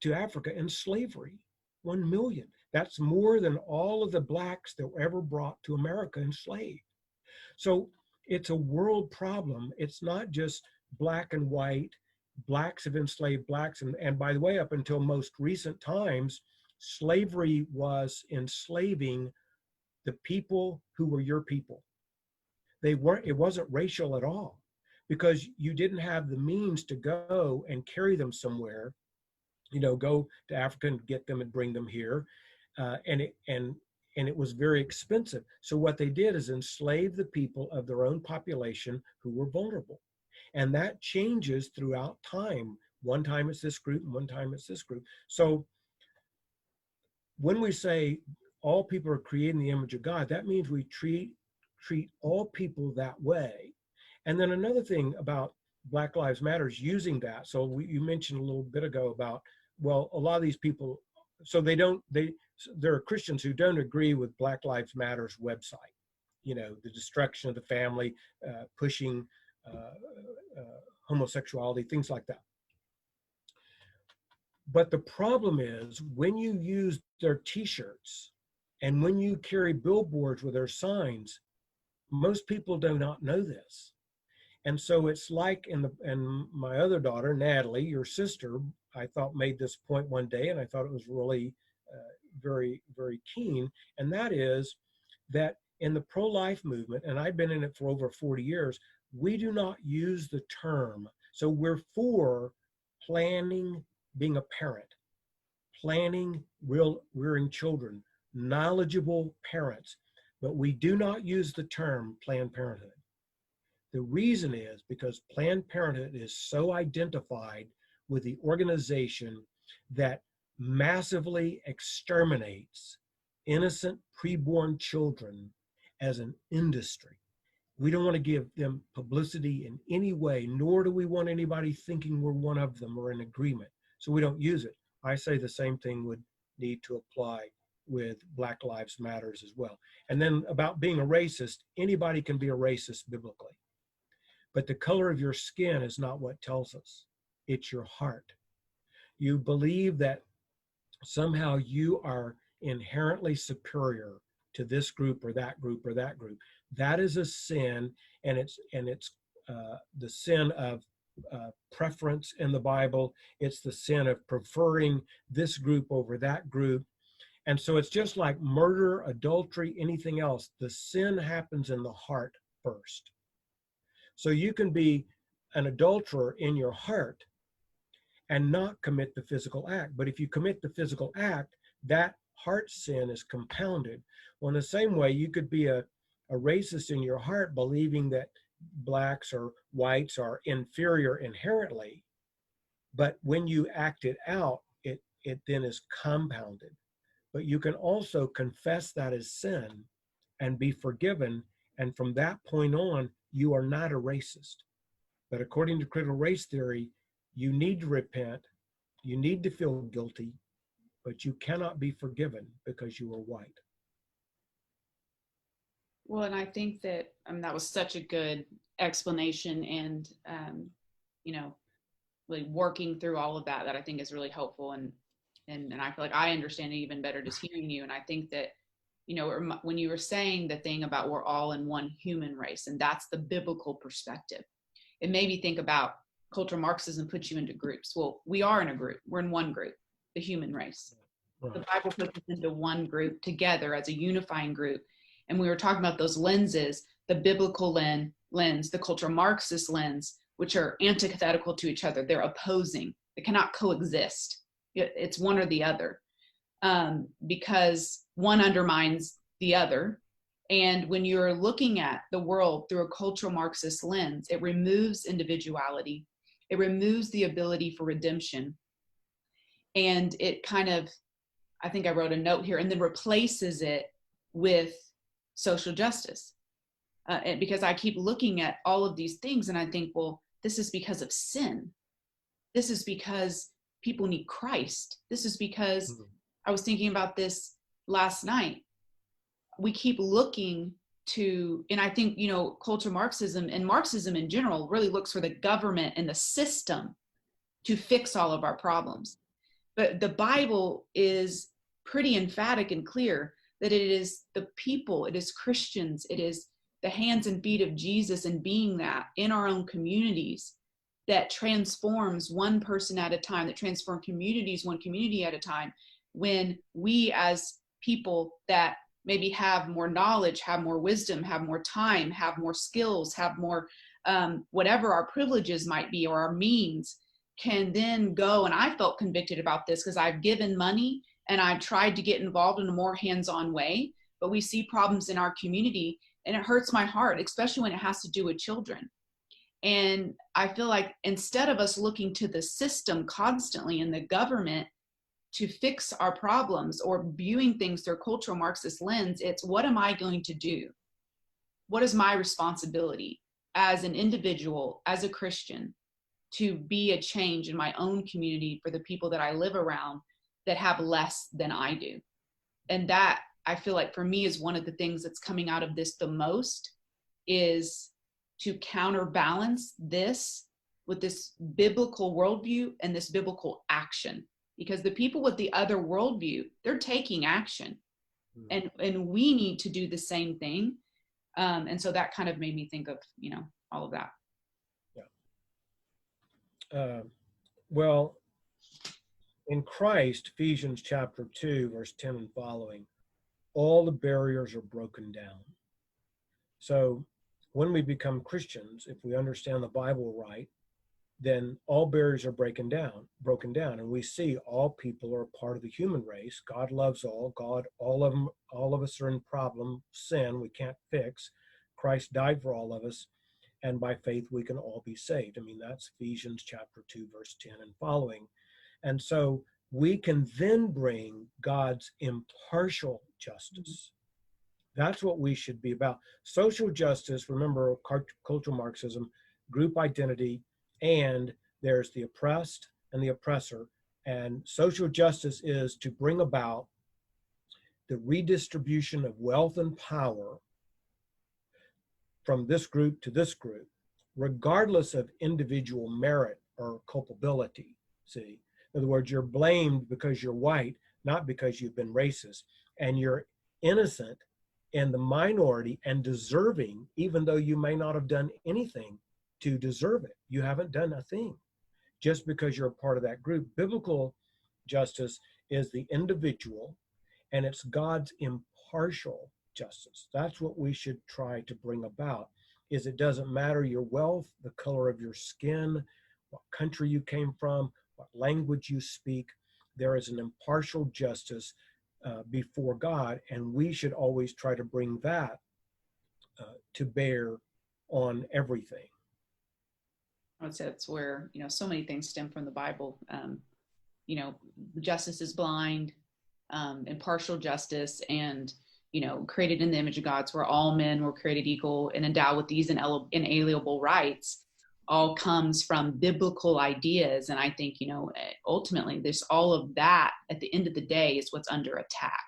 to Africa in slavery. 1 million. That's more than all of the blacks that were ever brought to America enslaved. So it's a world problem. It's not just black and white. Blacks have enslaved blacks. And by the way, up until most recent times, slavery was enslaving the people who were your people. It wasn't racial at all, because you didn't have the means to go and carry them somewhere, go to Africa and get them and bring them here. And it was very expensive. So what they did is enslave the people of their own population who were vulnerable. And that changes throughout time. One time it's this group, and one time it's this group. So when we say all people are created in the image of God, that means we treat all people that way. And then another thing about Black Lives Matter is using that. So you mentioned a little bit ago about, well, a lot of these people, so there are Christians who don't agree with Black Lives Matter's website, the destruction of the family, pushing homosexuality, things like that. But the problem is, when you use their t-shirts and when you carry billboards with their signs, most people do not know this. And so it's like, and my other daughter, Natalie, your sister, I thought made this point one day, and I thought it was really very, very keen. And that is that in the pro-life movement, and I've been in it for over 40 years, we do not use the term. So we're for planning, being a parent, planning, rearing children, knowledgeable parents, but we do not use the term Planned Parenthood. The reason is because Planned Parenthood is so identified with the organization that massively exterminates innocent preborn children as an industry. We don't want to give them publicity in any way, nor do we want anybody thinking we're one of them or in agreement. So we don't use it. I say the same thing would need to apply with Black Lives Matters as well. And then about being a racist, anybody can be a racist biblically. But the color of your skin is not what tells us. It's your heart. You believe that somehow you are inherently superior to this group or that group or that group. That is a sin, and it's the sin of preference in the Bible. It's the sin of preferring this group over that group. And so it's just like murder, adultery, anything else. The sin happens in the heart first. So you can be an adulterer in your heart and not commit the physical act. But if you commit the physical act, that heart sin is compounded. Well, in the same way, you could be a racist in your heart, believing that blacks or whites are inferior inherently. But when you act it out, it then is compounded. But you can also confess that as sin and be forgiven. And from that point on, you are not a racist. But according to critical race theory, you need to repent, you need to feel guilty, but you cannot be forgiven because you are white. Well, and I think that that was such a good explanation, and you know, really working through all of that I think is really helpful, and I feel like I understand it even better just hearing you. And I think that, you know, when you were saying the thing about we're all in one human race, and that's the biblical perspective, it made me think about cultural Marxism puts you into groups. Well, we are in a group. We're in one group, the human race. Right. The Bible puts us into one group together as a unifying group. And we were talking about those lenses, the biblical lens, the cultural Marxist lens, which are antithetical to each other. They're opposing. They cannot coexist. It's one or the other, because one undermines the other. And when you're looking at the world through a cultural Marxist lens, it removes individuality. It removes the ability for redemption. And it kind of, I think I wrote a note here, and then replaces it with social justice. Because I keep looking at all of these things and I think, well, this is because of sin. This is because people need Christ. This is because I was thinking about this last night. We keep looking to, and I think, you know, cultural Marxism and Marxism in general really looks for the government and the system to fix all of our problems. But the Bible is pretty emphatic and clear that it is the people, it is Christians, it is the hands and feet of Jesus and being that in our own communities that transforms one person at a time, that transform communities one community at a time, when we as people that maybe have more knowledge, have more wisdom, have more time, have more skills, have more whatever our privileges might be or our means, can then go, and I felt convicted about this because I've given money and I've tried to get involved in a more hands-on way, but we see problems in our community and it hurts my heart, especially when it has to do with children. And I feel like instead of us looking to the system constantly in the government to fix our problems or viewing things through a cultural Marxist lens, it's what am I going to do? What is my responsibility as an individual, as a Christian, to be a change in my own community for the people that I live around that have less than I do? And that, I feel like for me, is one of the things that's coming out of this the most, is to counterbalance this with this biblical worldview and this biblical action. Because the people with the other worldview, they're taking action. And we need to do the same thing. And so that kind of made me think of, you know, all of that. Yeah. Well, in Christ, Ephesians chapter 2, verse 10 and following, all the barriers are broken down. So when we become Christians, if we understand the Bible right, then all barriers are broken down, and we see all people are part of the human race. God loves all. All of us are in problem, sin we can't fix. Christ died for all of us, and by faith we can all be saved. I mean, that's Ephesians chapter 2, verse 10 and following. And so we can then bring God's impartial justice. That's what we should be about. Social justice, remember, cultural Marxism, group identity, and there's the oppressed and the oppressor. And social justice is to bring about the redistribution of wealth and power from this group to this group, regardless of individual merit or culpability. See, in other words, you're blamed because you're white, not because you've been racist, and you're innocent in the minority and deserving, even though you may not have done anything to deserve it. You haven't done a thing just because you're a part of that group. Biblical justice is the individual, and it's God's impartial justice. That's what we should try to bring about. Is it doesn't matter your wealth, the color of your skin, what country you came from, what language you speak. There is an impartial justice before God, and we should always try to bring that to bear on everything. I would say that's where, so many things stem from the Bible. Justice is blind, impartial justice, and, created in the image of God, where all men were created equal and endowed with these inalienable rights, all comes from biblical ideas. And I think, ultimately, there's all of that at the end of the day is what's under attack.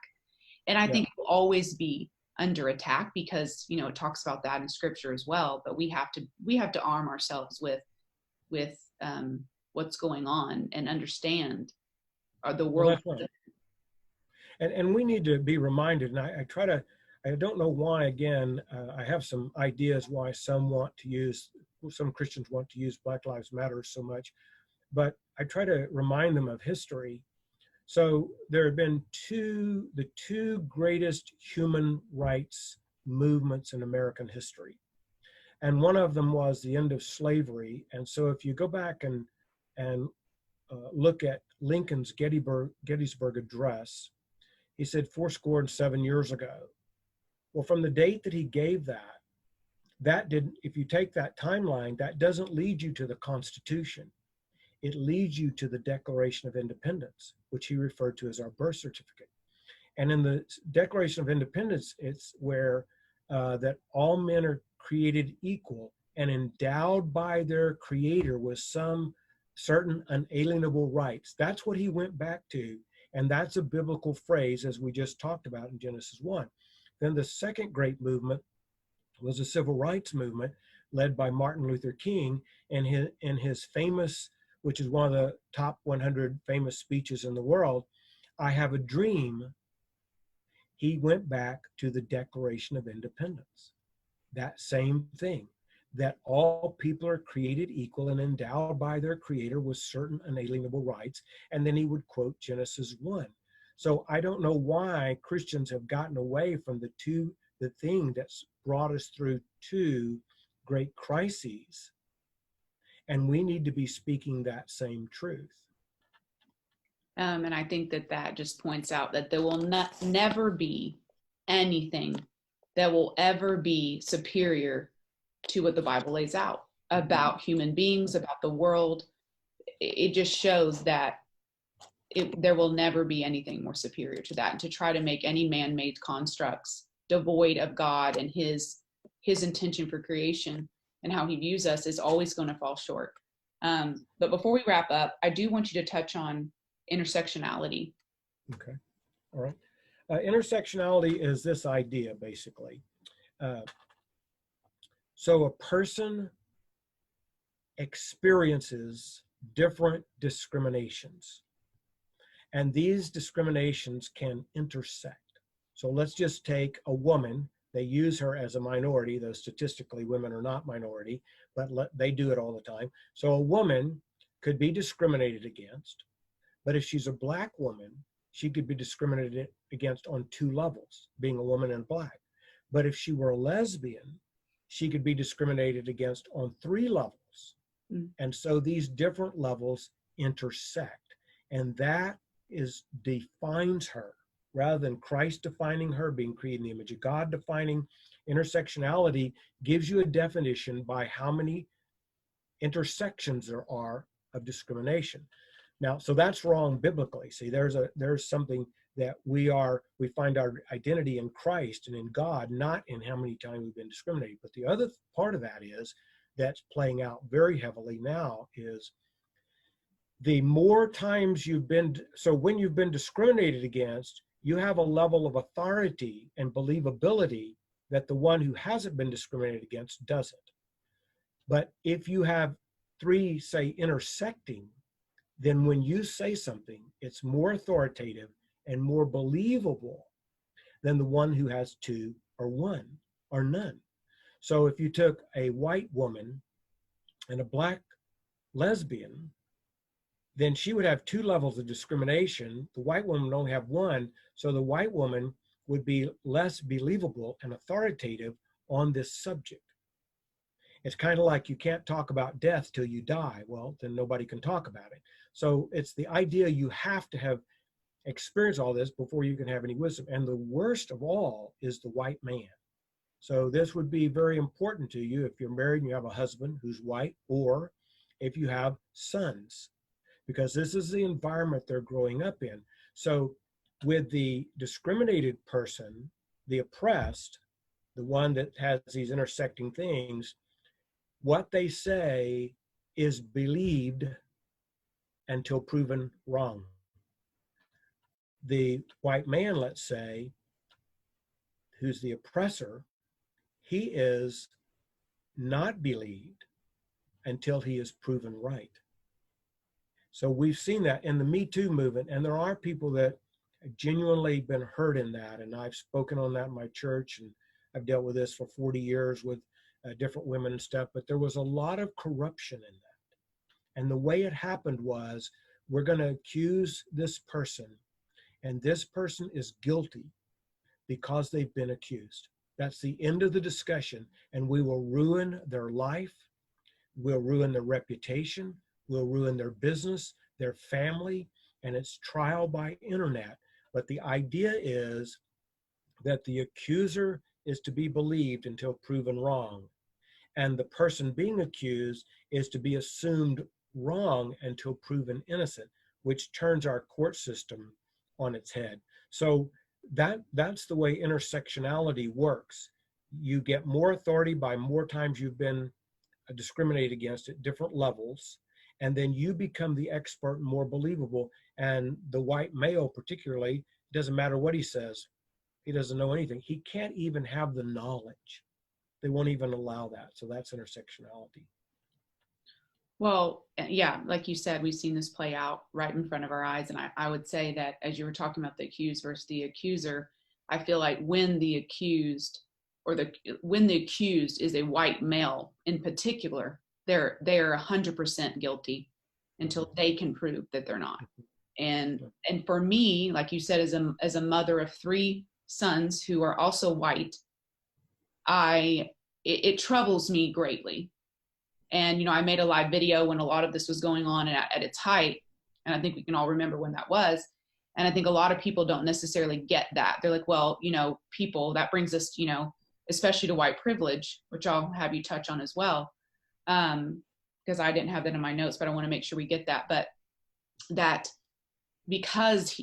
And I think it will always be under attack because, it talks about that in scripture as well. But we have to arm ourselves with what's going on and understand the world. Well, that's right. And we need to be reminded, and I don't know why, again, I have some ideas why some Christians want to use Black Lives Matter so much, but I try to remind them of history. So there have been the two greatest human rights movements in American history. And one of them was the end of slavery. And so if you go back and look at Lincoln's Gettysburg Address, he said 7 years ago. Well, from the date that he gave if you take that timeline, that doesn't lead you to the Constitution. It leads you to the Declaration of Independence, which he referred to as our birth certificate. And in the Declaration of Independence, it's where that all men are created equal and endowed by their creator with some certain unalienable rights. That's what he went back to. And that's a biblical phrase, as we just talked about in Genesis 1. Then the second great movement was the civil rights movement led by Martin Luther King, and in his famous, which is one of the top 100 famous speeches in the world, I Have a Dream, he went back to the Declaration of Independence. That same thing, that all people are created equal and endowed by their creator with certain unalienable rights. And then he would quote Genesis 1. So I don't know why Christians have gotten away from the thing that's brought us through two great crises. And we need to be speaking that same truth. And I think that just points out that there will never be anything that will ever be superior to what the Bible lays out about human beings, about the world. It just shows that there will never be anything more superior to that. And to try to make any man-made constructs devoid of God and his intention for creation and how he views us is always going to fall short. But before we wrap up, I do want you to touch on intersectionality. Okay. All right. Intersectionality is this idea, basically. So a person experiences different discriminations, and these discriminations can intersect. So let's just take a woman. They use her as a minority, though statistically women are not minority, but they do it all the time. So a woman could be discriminated against, but if she's a Black woman, she could be discriminated against on two levels, being a woman and Black. But if she were a lesbian, she could be discriminated against on three levels. And so these different levels intersect, and that defines her. Rather than Christ defining her, being created in the image of God defining, intersectionality gives you a definition by how many intersections there are of discrimination. Now, so that's wrong biblically. See, there's something that we find our identity in Christ and in God, not in how many times we've been discriminated. But the other part of that that's playing out very heavily now is the more times when you've been discriminated against, you have a level of authority and believability that the one who hasn't been discriminated against doesn't. But if you have three, say, intersecting, then when you say something, it's more authoritative and more believable than the one who has two or one or none. So if you took a white woman and a black lesbian, then she would have two levels of discrimination. The white woman would only have one, so the white woman would be less believable and authoritative on this subject. It's kind of like you can't talk about death till you die. Well, then nobody can talk about it. So it's the idea you have to have experienced all this before you can have any wisdom. And the worst of all is the white man. So this would be very important to you if you're married and you have a husband who's white, or if you have sons, because this is the environment they're growing up in. So with the discriminated person, the oppressed, the one that has these intersecting things, what they say is believed until proven wrong. The white man, let's say, who's the oppressor, he is not believed until he is proven right. So we've seen that in the Me Too movement, and there are people that have genuinely been hurt in that, and I've spoken on that in my church, and I've dealt with this for 40 years with different women and stuff, but there was a lot of corruption in that. And the way it happened was, we're going to accuse this person, and this person is guilty because they've been accused. That's the end of the discussion, and we will ruin their life, we'll ruin their reputation, we'll ruin their business, their family, and it's trial by internet. But the idea is that the accuser is to be believed until proven wrong, and the person being accused is to be assumed wrong until proven innocent, which turns our court system on its head. So that's the way intersectionality works. You get more authority by more times you've been discriminated against at different levels, and then you become the expert and more believable. And the white male particularly, doesn't matter what he says, he doesn't know anything. He can't even have the knowledge. They won't even allow that. So that's intersectionality. Well, yeah, like you said, we've seen this play out right in front of our eyes. And I would say that as you were talking about the accused versus the accuser, I feel like when the accused is a white male in particular, they're 100% guilty until they can prove that they're not. And for me, like you said, as a mother of 3 sons who are also white, it troubles me greatly. And, I made a live video when a lot of this was going on at its height. And I think we can all remember when that was. And I think a lot of people don't necessarily get that. They're like, well, people, that brings us, especially to white privilege, which I'll have you touch on as well. Because I didn't have that in my notes, but I want to make sure we get that. But that because,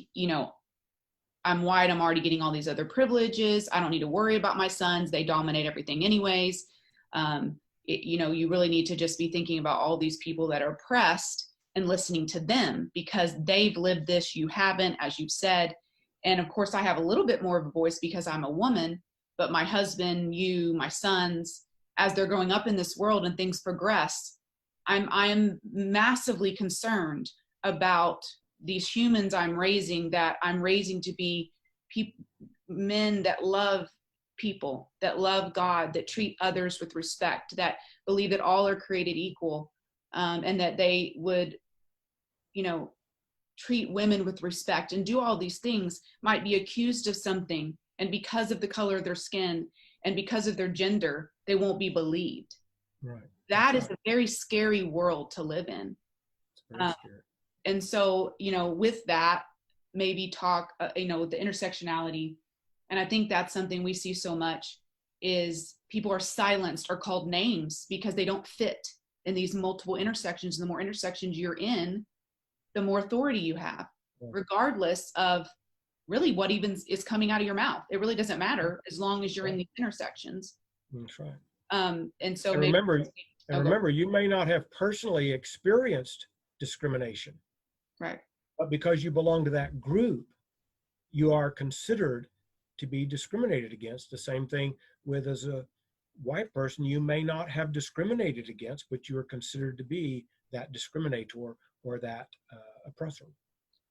I'm white, I'm already getting all these other privileges. I don't need to worry about my sons. They dominate everything anyways. You really need to just be thinking about all these people that are oppressed and listening to them because they've lived this, you haven't, as you've said. And of course I have a little bit more of a voice because I'm a woman, but my husband, you, my sons, as they're growing up in this world and things progress, I'm massively concerned about these humans I'm raising to be men that love people, that love God, that treat others with respect, that believe that all are created equal, and that they would, treat women with respect and do all these things, might be accused of something. And because of the color of their skin and because of their gender, they won't be believed. Right. That is a very scary world to live in. It's very scary. And so, with that, maybe talk, the intersectionality. And I think that's something we see so much is people are silenced or called names because they don't fit in these multiple intersections. And the more intersections you're in, the more authority you have, regardless of really what even is coming out of your mouth. It really doesn't matter as long as you're in these intersections. That's right. And so remember, you may not have personally experienced discrimination. Right. But because you belong to that group, you are considered to be discriminated against. The same thing with as a white person, you may not have discriminated against, but you are considered to be that discriminator or that oppressor.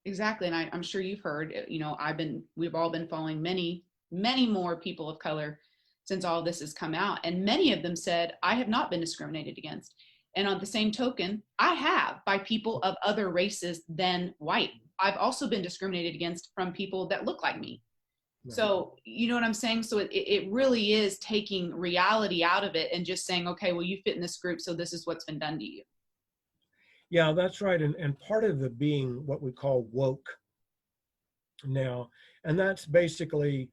Exactly. And I'm sure you've heard, we've all been following many, many more people of color since all this has come out. And many of them said, I have not been discriminated against. And on the same token, I have by people of other races than white. I've also been discriminated against from people that look like me. Right. So, you know what I'm saying? So it really is taking reality out of it and just saying, okay, well, you fit in this group, so this is what's been done to you. Yeah, that's right. And part of the being what we call woke now, and that's basically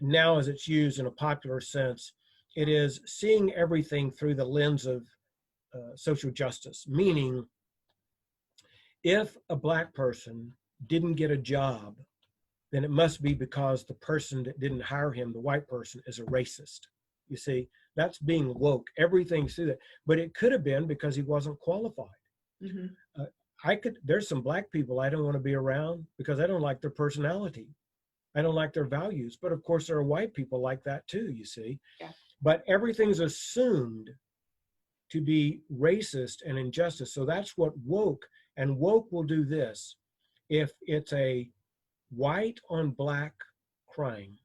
now as it's used in a popular sense, it is seeing everything through the lens of social justice, meaning if a black person didn't get a job, then it must be because the person that didn't hire him, the white person, is a racist. You see, that's being woke. Everything's through that. But it could have been because he wasn't qualified. Mm-hmm. There's some black people I don't want to be around because I don't like their personality. I don't like their values. But of course, there are white people like that too, you see. Yeah. But everything's assumed to be racist and injustice. So that's what woke, and woke will do this. If it's a white on black crime,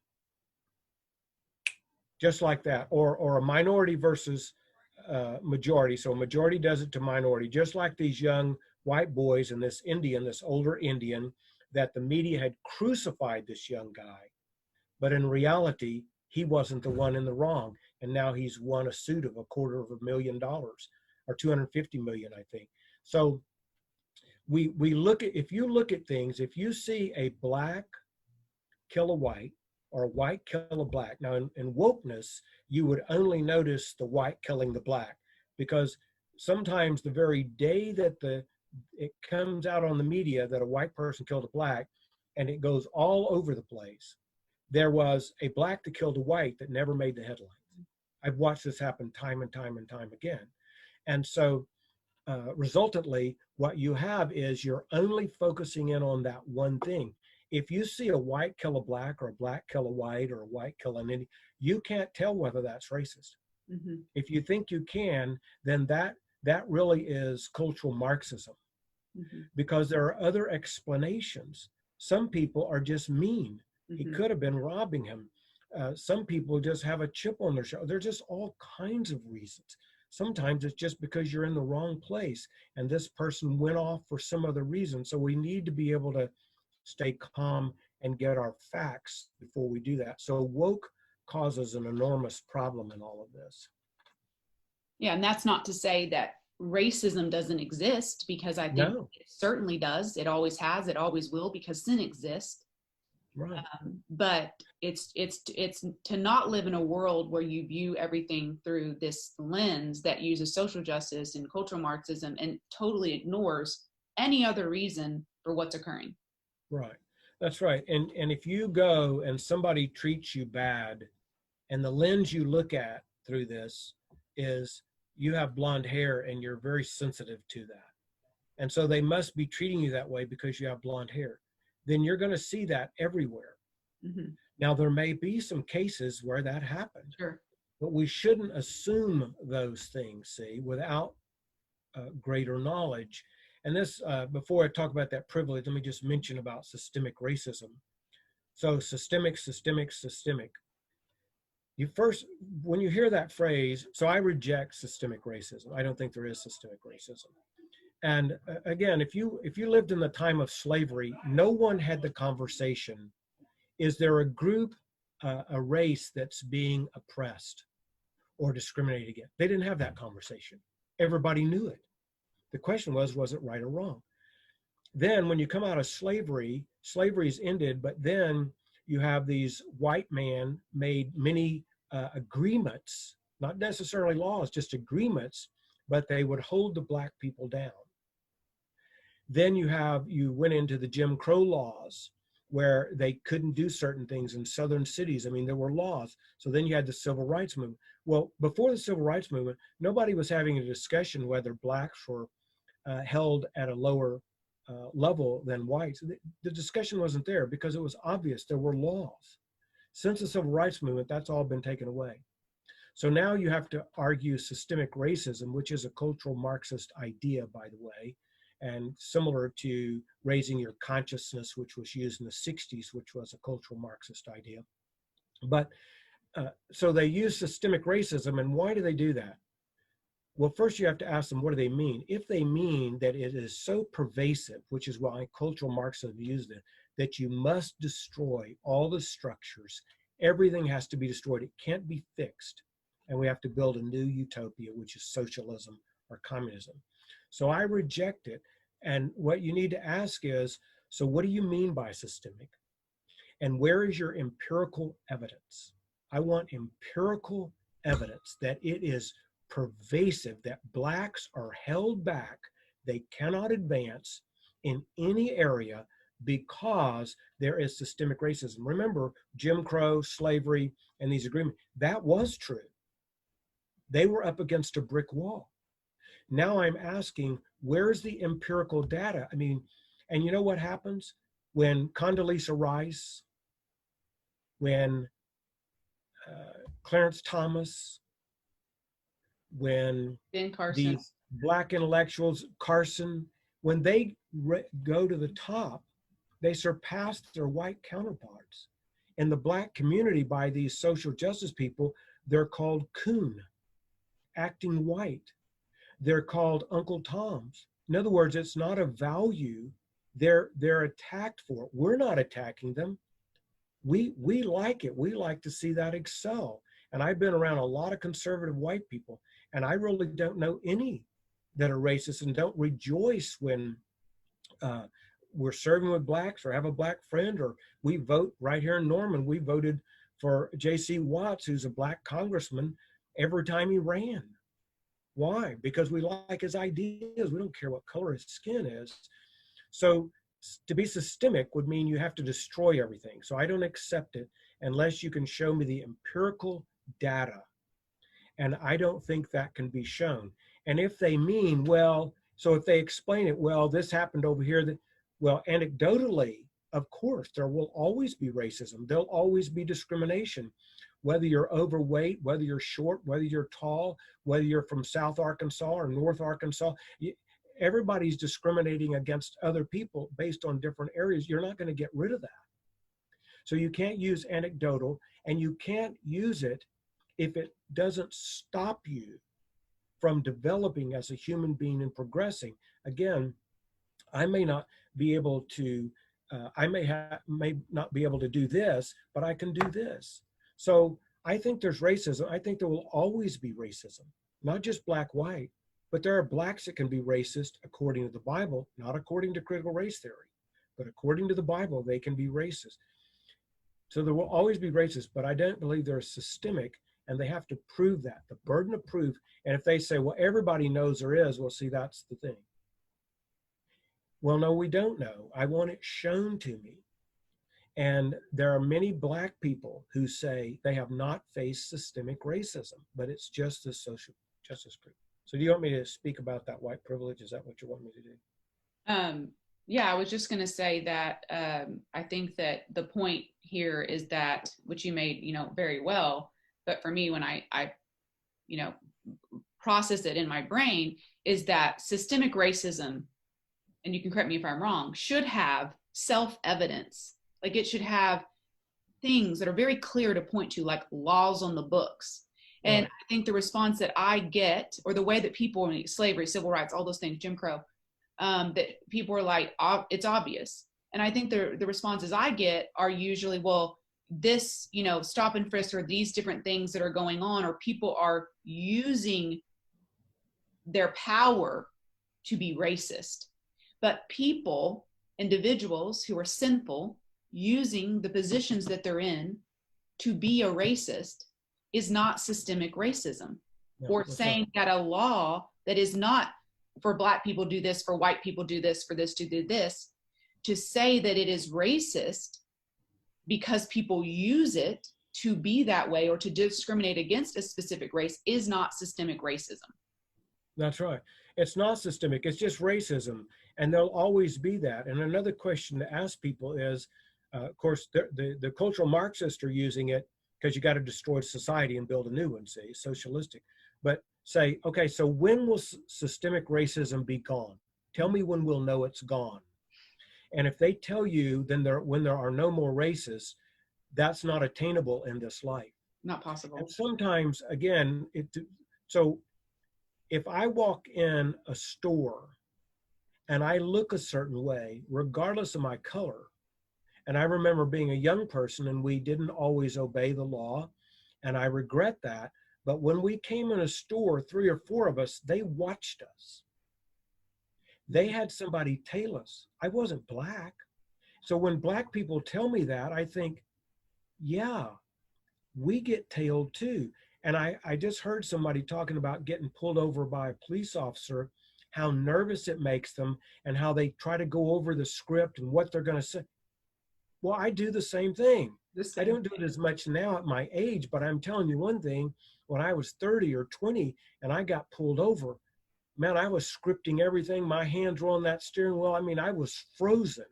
just like that, or a minority versus majority. So a majority does it to minority, just like these young white boys and this Indian, this older Indian, that the media had crucified this young guy. But in reality, he wasn't the one in the wrong. And now he's won a suit of $250,000 or 250 million, I think. So we look at, if you look at things, if you see a black kill a white or a white kill a black. Now in wokeness, you would only notice the white killing the black, because sometimes the very day that it comes out on the media that a white person killed a black, and it goes all over the place, there was a black that killed a white that never made the headlines. I've watched this happen time and time and time again. And so resultantly, what you have is you're only focusing in on that one thing. If you see a white kill a black or a black kill a white or a white kill an Indian, you can't tell whether that's racist. Mm-hmm. If you think you can, then that really is cultural Marxism, Mm-hmm. because there are other explanations. Some people are just mean. He Mm-hmm. could have been robbing him. Some people just have a chip on their shoulder. There's just all kinds of reasons. Sometimes it's just because you're in the wrong place and this person went off for some other reason. So we need to be able to stay calm and get our facts before we do that. So woke causes an enormous problem in all of this. Yeah, and that's not to say that racism doesn't exist, because I think No, it certainly does. It always has, it always will, because sin exists. right. But it's to not live in a world where you view everything through this lens that uses social justice and cultural Marxism and totally ignores any other reason for what's occurring. Right. That's right. And if you go and somebody treats you bad, and the lens you look at through this is you have blonde hair and you're very sensitive to that. And so they must be treating you that way because you have blonde hair. Then you're going to see that everywhere. Mm-hmm. Now, there may be some cases where that happened, Sure. but we shouldn't assume those things, see, without greater knowledge. And this, before I talk about that privilege, let me just mention about systemic racism. So systemic, systemic, systemic. You first, when you hear that phrase, so I reject systemic racism. I don't think there is systemic racism. And again, if you lived in the time of slavery, no one had the conversation, is there a group, a race that's being oppressed or discriminated against? They didn't have that conversation. Everybody knew it. The question was it right or wrong? Then when you come out of slavery, slavery's ended, but then you have these white man made many agreements, not necessarily laws, just agreements, but they would hold the black people down. Then you went into the Jim Crow laws where they couldn't do certain things in southern cities. I mean, there were laws. So then you had the civil rights movement. Well, before the civil rights movement, nobody was having a discussion whether blacks were held at a lower level than whites. The discussion wasn't there because it was obvious there were laws. Since the civil rights movement, that's all been taken away. So now you have to argue systemic racism, which is a cultural Marxist idea, by the way, and similar to raising your consciousness, which was used in the 60s, which was a cultural Marxist idea. But so they use systemic racism, and why do they do that? Well, first you have to ask them, what do they mean? If they mean that it is so pervasive, which is why cultural Marxism used it, that you must destroy all the structures, everything has to be destroyed, it can't be fixed, and we have to build a new utopia, which is socialism or communism. So I reject it. And what you need to ask is, so what do you mean by systemic? And where is your empirical evidence? I want empirical evidence that it is pervasive, that blacks are held back, they cannot advance in any area because there is systemic racism. Remember, Jim Crow, slavery, and these agreements, that was true. They were up against a brick wall. Now I'm asking, where's the empirical data? I mean, and you know what happens? When Condoleezza Rice, when Clarence Thomas, when Ben Carson. these black intellectuals, Carson, when they go to the top, they surpass their white counterparts. In the black community, by these social justice people, they're called coon, acting white. They're called Uncle Toms. In other words, it's not a value they're attacked for. We're not attacking them. We like it. We like to see that excel. And I've been around a lot of conservative white people, and I really don't know any that are racist and don't rejoice when we're serving with blacks or have a black friend, or we vote right here in Norman. We voted for J.C. Watts, who's a black congressman, every time he ran. Why? Because we like his ideas. We don't care what color his skin is. So to be systemic would mean you have to destroy everything. So I don't accept it unless you can show me the empirical data. And I don't think that can be shown. And if they mean, well, so if they explain it, well, this happened over here, that, well, anecdotally, of course, there will always be racism. There'll always be discrimination, whether you're overweight, whether you're short, whether you're tall, whether you're from South Arkansas or North Arkansas. Everybody's discriminating against other people based on different areas. You're not going to get rid of that. So you can't use anecdotal, and you can't use it if it doesn't stop you from developing as a human being and progressing. Again, I may not be able to, I may not be able to do this, but I can do this. So I think there's racism. I think there will always be racism, not just black, white, but there are blacks that can be racist according to the Bible, not according to critical race theory, but according to the Bible, they can be racist. So there will always be racist, but I don't believe they're systemic, and they have to prove that, the burden of proof. And if they say, well, everybody knows there is, well, see, that's the thing. Well, no, we don't know. I want it shown to me. And there are many black people who say they have not faced systemic racism, but it's just the social justice group. So do you want me to speak about that white privilege? Is that what you want me to do? Yeah, I was just going to say that I think that the point here is that, which you made, very well, but for me, when I process it in my brain, is that systemic racism, and you can correct me if I'm wrong, should have self-evidence. Like it should have things that are very clear to point to, like laws on the books. And I think the response that I get, or the way that people, slavery, civil rights, all those things, Jim Crow, that people are like, it's obvious. And I think the responses I get are usually, well, this, stop and frisk, or these different things that are going on, or people are using their power to be racist. But people, individuals who are sinful, using the positions that they're in to be a racist is not systemic racism. Or saying that a law that is not for black people do this, for white people do this, for this to do this, to say that it is racist because people use it to be that way or to discriminate against a specific race is not systemic racism. That's right. It's not systemic, it's just racism. And there'll always be that. And another question to ask people is, of course, the cultural Marxists are using it because you got to destroy society and build a new one, say, socialistic. But say, okay, so when will systemic racism be gone? Tell me when we'll know it's gone. And if they tell you, then when there are no more racists, that's not attainable in this life. Not possible. And sometimes, again, so if I walk in a store and I look a certain way, regardless of my color, and I remember being a young person and we didn't always obey the law, and I regret that. But when we came in a store, three or four of us, they watched us. They had somebody tail us. I wasn't black. So when black people tell me that, I think, yeah, we get tailed too. And I just heard somebody talking about getting pulled over by a police officer, how nervous it makes them, and how they try to go over the script and what they're going to say. Well, I do the same thing. The I same. don't do it as much now at my age, but I'm telling you one thing, when I was 30 or 20 and I got pulled over, man, I was scripting everything. My hands were on that steering wheel. I mean, I was frozen.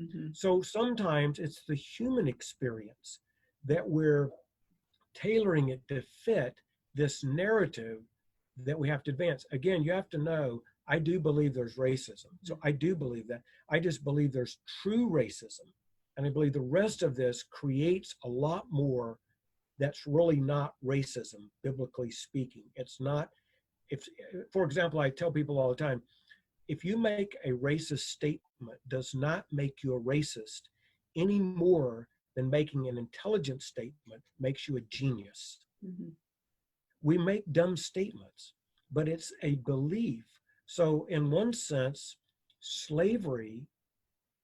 Mm-hmm. So sometimes it's the human experience that we're tailoring it to fit this narrative that we have to advance. Again, you have to know, I do believe there's racism. So I do believe that. I just believe there's true racism. And I believe the rest of this creates a lot more that's really not racism, biblically speaking. It's not, if, for example, I tell people all the time, if you make a racist statement, does not make you a racist any more than making an intelligent statement makes you a genius. Mm-hmm. We make dumb statements, but it's a belief. So, in one sense, slavery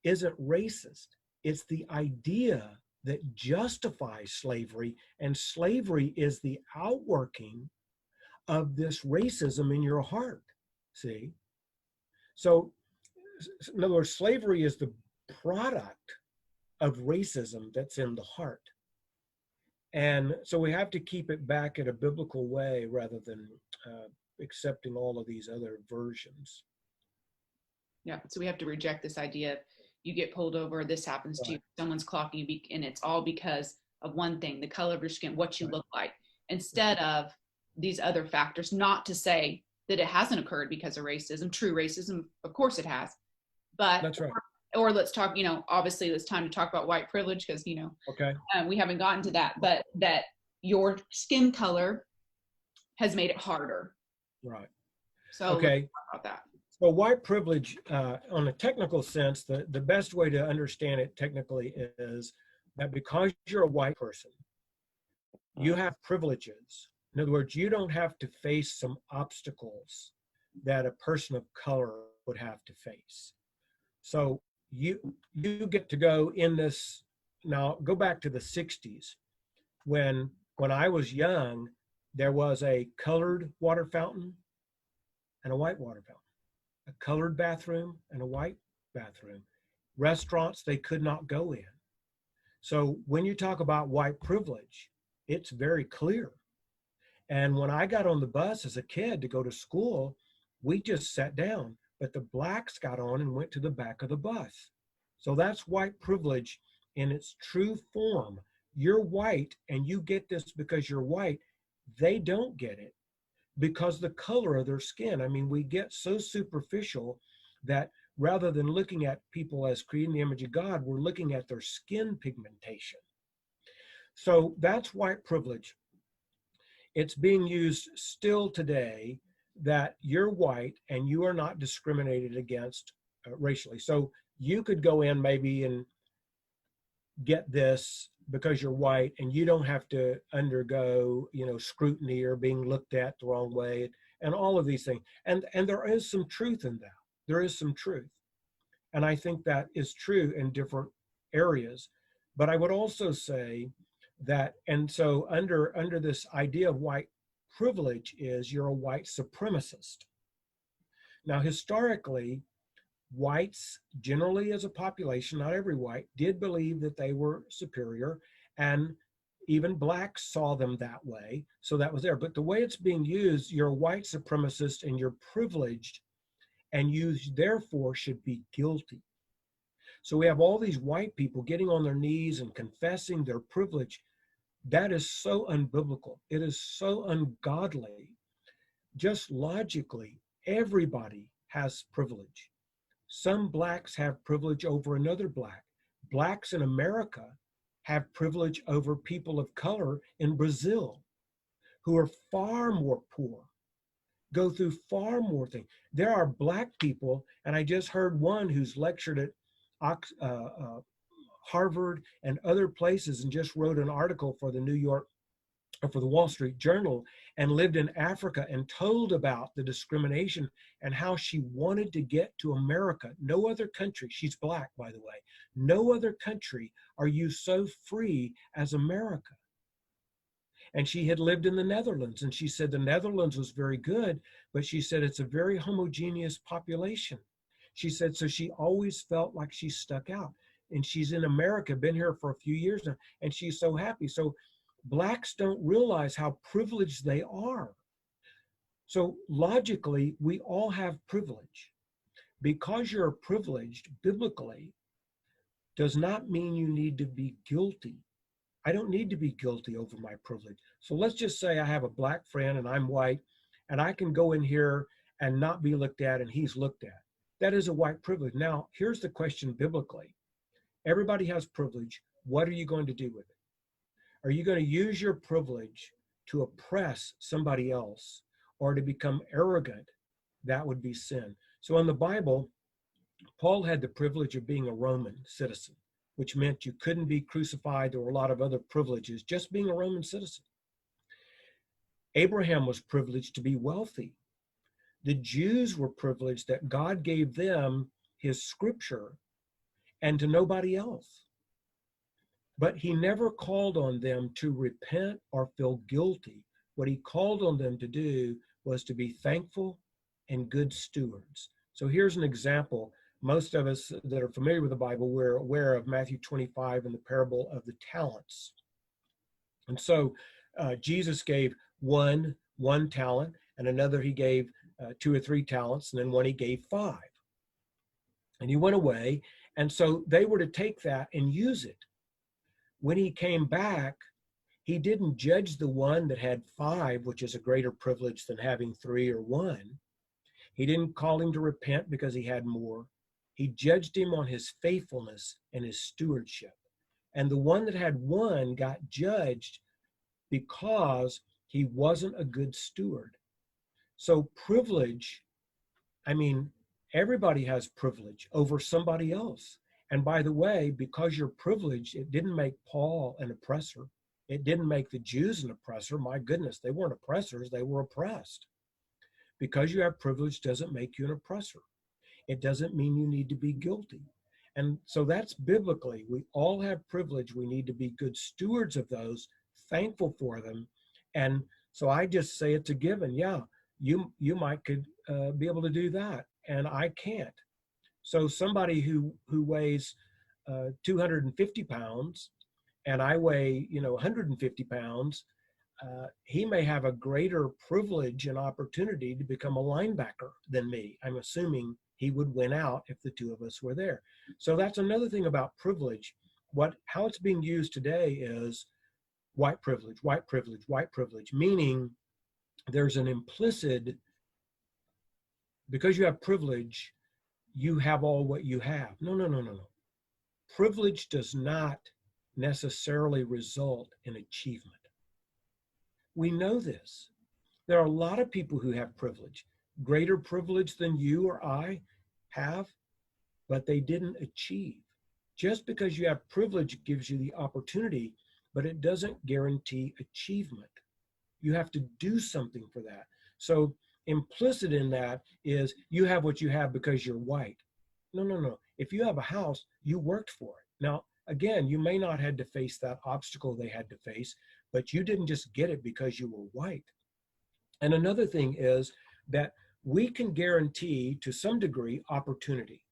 isn't racist, it's the idea that justifies slavery, and slavery is the outworking of this racism in your heart. See? So, in other words, slavery is the product of racism that's in the heart. And so we have to keep it back in a biblical way rather than accepting all of these other versions. Yeah. So we have to reject this idea of you get pulled over, this happens to you, Right, someone's clocking you, and it's all because of one thing, the color of your skin, what you right, look like, right. instead of these other factors. Not to say that it hasn't occurred because of racism, true racism, of course it has. But, That's right. or let's talk, obviously it's time to talk about white privilege because, Okay. we haven't gotten to that, but that your skin color has made it harder. Right. So let's Okay. talk about that. So white privilege, on a technical sense, the best way to understand it technically is that because you're a white person, you have privileges. In other words, you don't have to face some obstacles that a person of color would have to face. So you get to go in this. Now go back to the 60s when I was young, there was a colored water fountain and a white water fountain, a colored bathroom and a white bathroom. Restaurants they could not go in. So when you talk about white privilege, it's very clear. And when I got on the bus as a kid to go to school, we just sat down, but the blacks got on and went to the back of the bus. So that's white privilege in its true form. You're white and you get this because you're white. They don't get it because the color of their skin. I mean, we get so superficial that rather than looking at people as created in the image of God, we're looking at their skin pigmentation. So that's white privilege. It's being used still today that you're white and you are not discriminated against racially. So you could go in maybe and get this because you're white and you don't have to undergo, scrutiny or being looked at the wrong way and all of these things. And there is some truth in that. There is some truth. And I think that is true in different areas. But I would also say that, and so under this idea of white privilege is you're a white supremacist. Now, historically, whites generally as a population, not every white, did believe that they were superior, and even blacks saw them that way. So that was there. But the way it's being used, you're a white supremacist and you're privileged, and you therefore should be guilty. So we have all these white people getting on their knees and confessing their privilege. That is so unbiblical. It is so ungodly. Just logically, everybody has privilege. Some blacks have privilege over another black. Blacks in America have privilege over people of color in Brazil who are far more poor. go through far more things. There are Black people, and I just heard one who's lectured at Harvard and other places and just wrote an article for the New York or for the Wall Street Journal and lived in Africa and told about the discrimination and how she wanted to get to America. No other country, she's Black, by the way, no other country are you so free as America. And she had lived in the Netherlands, and she said the Netherlands was very good, but she said it's a very homogeneous population. She said, so she always felt like she stuck out. And she's in America, been here for a few years now, and she's so happy. So Blacks don't realize how privileged they are. So logically, we all have privilege. Because you're privileged biblically does not mean you need to be guilty. I don't need to be guilty over my privilege. So let's just say I have a Black friend and I'm white, and I can go in here and not be looked at and he's looked at. That is a white privilege. Now, here's the question biblically. Everybody has privilege. What are you going to do with it? Are you going to use your privilege to oppress somebody else or to become arrogant? That would be sin. So in the Bible, Paul had the privilege of being a Roman citizen, which meant you couldn't be crucified. There were a lot of other privileges, just being a Roman citizen. Abraham was privileged to be wealthy. The Jews were privileged that God gave them his scripture and to nobody else. But he never called on them to repent or feel guilty. What he called on them to do was to be thankful and good stewards. So here's an example. Most of us that are familiar with the Bible, we're aware of Matthew 25 and the parable of the talents. And so Jesus gave one talent, and another he gave 2 or 3 talents, and then one he gave 5. And he went away. And so they were to take that and use it. When he came back, he didn't judge the one that had 5, which is a greater privilege than having 3 or 1. He didn't call him to repent because he had more. He judged him on his faithfulness and his stewardship. And the one that had 1 got judged because he wasn't a good steward. So privilege, I mean, everybody has privilege over somebody else. And by the way, because you're privileged, it didn't make Paul an oppressor. It didn't make the Jews an oppressor. My goodness, they weren't oppressors, they were oppressed. Because you have privilege doesn't make you an oppressor. It doesn't mean you need to be guilty. And so that's biblically. We all have privilege. We need to be good stewards of those, thankful for them. And so I just say it's a given. Yeah, you could be able to do that, and I can't. So somebody who weighs 250 pounds and I weigh 150 pounds, he may have a greater privilege and opportunity to become a linebacker than me. I'm assuming he would win out if the two of us were there. So that's another thing about privilege. How it's being used today is white privilege, white privilege, white privilege, meaning there's an implicit, because you have privilege, you have all what you have. No, no, no, no, no. Privilege does not necessarily result in achievement. We know this. There are a lot of people who have privilege, greater privilege than you or I have, but they didn't achieve. Just because you have privilege gives you the opportunity, but it doesn't guarantee achievement. You have to do something for that. So implicit in that is you have what you have because you're white. No, no, no. If you have a house, you worked for it. Now, again, you may not have to face that obstacle they had to face, but you didn't just get it because you were white. And another thing is that we can guarantee to some degree opportunity.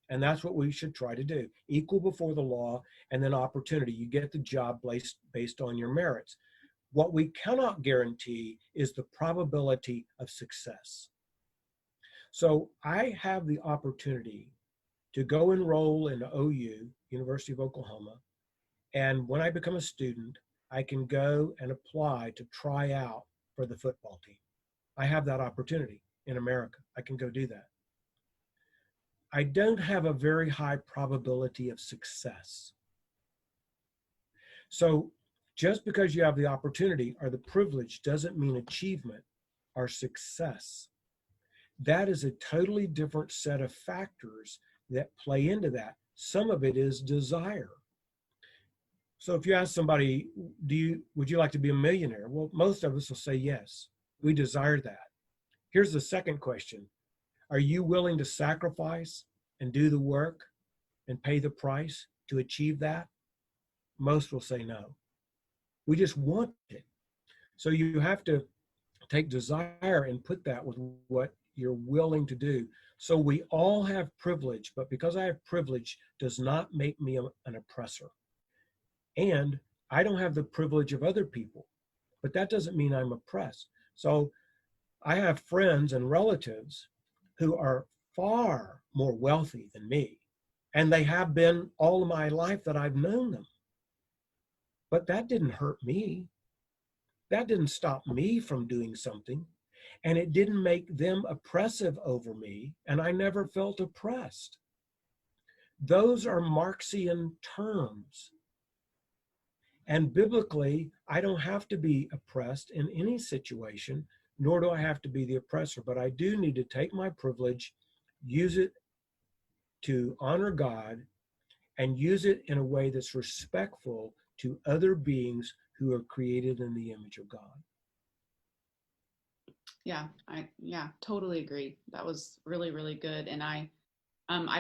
And that's what we should try to do. Equal before the law, and then opportunity. You get the job based on your merits. What we cannot guarantee is the probability of success. So I have the opportunity to go enroll in OU, University of Oklahoma, and when I become a student, I can go and apply to try out for the football team. I have that opportunity in America. I can go do that. I don't have a very high probability of success. So just because you have the opportunity or the privilege doesn't mean achievement. our success. That is a totally different set of factors that play into that. Some of it is desire. So if you ask somebody, would you like to be a millionaire? Well, most of us will say yes. We desire that. Here's the second question. Are you willing to sacrifice and do the work and pay the price to achieve that? Most will say no. We just want it. So you have to take desire and put that with what you're willing to do. So we all have privilege, but because I have privilege does not make me an oppressor. And I don't have the privilege of other people, but that doesn't mean I'm oppressed. So I have friends and relatives who are far more wealthy than me, and they have been all of my life that I've known them. But that didn't hurt me. That didn't stop me from doing something, and it didn't make them oppressive over me, and I never felt oppressed. Those are Marxian terms. And biblically, I don't have to be oppressed in any situation, nor do I have to be the oppressor, but I do need to take my privilege, use it to honor God, and use it in a way that's respectful to other beings who are created in the image of God. Yeah, I totally agree. That was really, really good. And I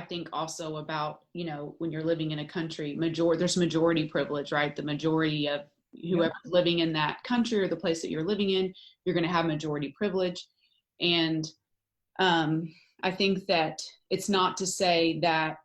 think also about, when you're living in a country, there's majority privilege, right? The majority of whoever's living in that country or the place that you're living in, you're going to have majority privilege. And I think that it's not to say that,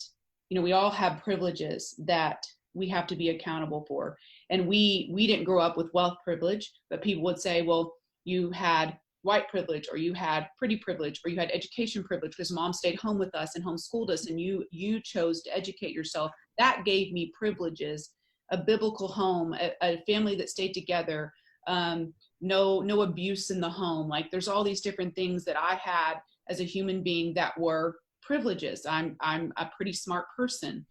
we all have privileges that we have to be accountable for. And we didn't grow up with wealth privilege, but people would say, well, you had white privilege, or you had pretty privilege, or you had education privilege because mom stayed home with us and homeschooled us, and you chose to educate yourself. That gave me privileges. A biblical home, a family that stayed together, no abuse in the home. Like, there's all these different things that I had as a human being that were privileges. I'm a pretty smart person.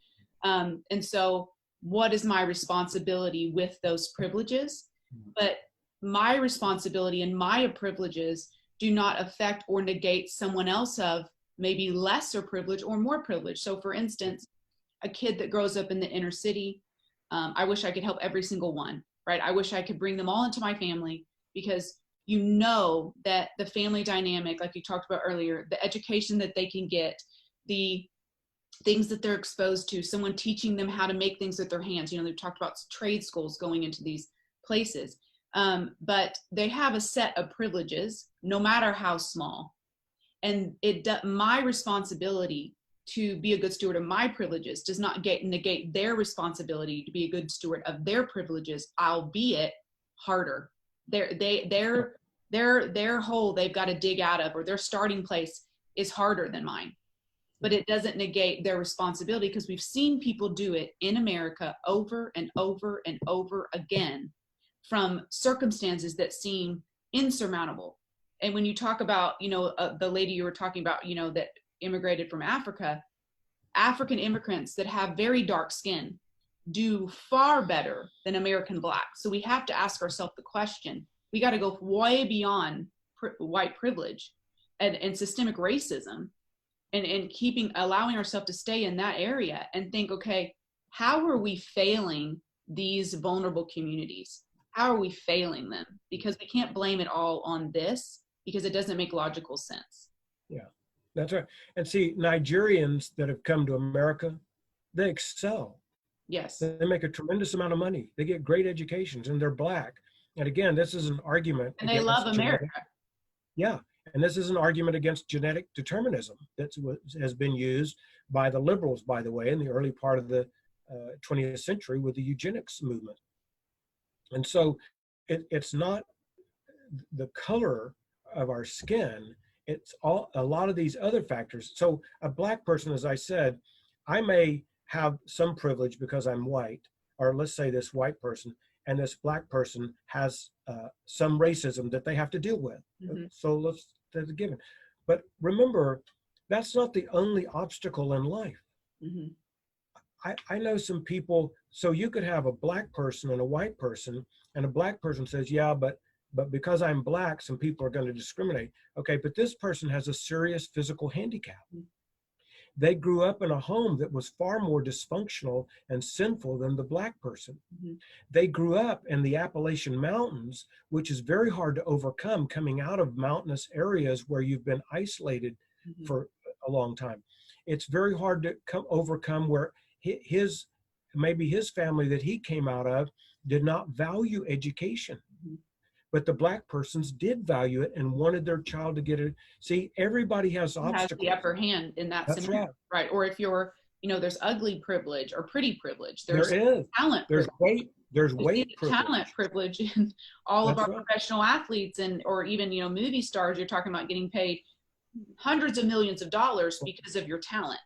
And so what is my responsibility with those privileges? But my responsibility and my privileges do not affect or negate someone else of maybe lesser privilege or more privilege. So for instance, a kid that grows up in the inner city, I wish I could help every single one, right? I wish I could bring them all into my family, because that the family dynamic, like you talked about earlier, the education that they can get, the things that they're exposed to, someone teaching them how to make things with their hands. They've talked about trade schools going into these places. But they have a set of privileges, no matter how small. And my responsibility to be a good steward of my privileges does not negate their responsibility to be a good steward of their privileges, albeit harder. Their hole they've got to dig out of, or their starting place, is harder than mine. But it doesn't negate their responsibility, because we've seen people do it in America over and over and over again, from circumstances that seem insurmountable. And when you talk about, the lady you were talking about, that immigrated from Africa, African immigrants that have very dark skin do far better than American Black. So we have to ask ourselves the question. We got to go way beyond white privilege and systemic racism, and allowing ourselves to stay in that area and think, okay, how are we failing these vulnerable communities? How are we failing them? Because we can't blame it all on this, because it doesn't make logical sense. Yeah, that's right. And see, Nigerians that have come to America, they excel. Yes. They make a tremendous amount of money. They get great educations, and they're Black. And again, this is an argument. And they love America. Yeah. And this is an argument against genetic determinism that has been used by the liberals, by the way, in the early part of the 20th century with the eugenics movement. And so it's not the color of our skin, it's a lot of these other factors. So a Black person, as I said, I may have some privilege because I'm white, or let's say this white person, and this Black person has some racism that they have to deal with. Mm-hmm. So that's a given. But remember, that's not the only obstacle in life. Mm-hmm. I know some people, so you could have a Black person and a white person, and a Black person says, yeah, but but because I'm black, some people are going to discriminate. Okay, but this person has a serious physical handicap. They grew up in a home that was far more dysfunctional and sinful than the black person. Mm-hmm. They grew up in the Appalachian Mountains, which is very hard to overcome coming out of mountainous areas where you've been isolated Mm-hmm. for a long time. It's very hard to overcome where maybe his family that he came out of did not value education. Mm-hmm. But the black persons did value it and wanted their child to get it. See, everybody has obstacles. The upper hand in that That's scenario, right. right? Or if you're, there's ugly privilege or pretty privilege. There's There is. talent There's privilege. weight. There's We see weight the privilege. talent privilege in all of That's our right. professional athletes or even, movie stars. You're talking about getting paid hundreds of millions of dollars because of your talent.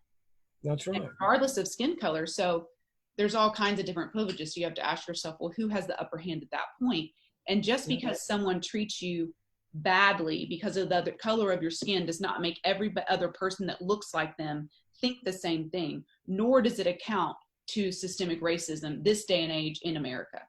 That's right. And regardless of skin color. So there's all kinds of different privileges. So you have to ask yourself, well, who has the upper hand at that point? And just because someone treats you badly because of the color of your skin does not make every other person that looks like them think the same thing, nor does it account to systemic racism this day and age in America.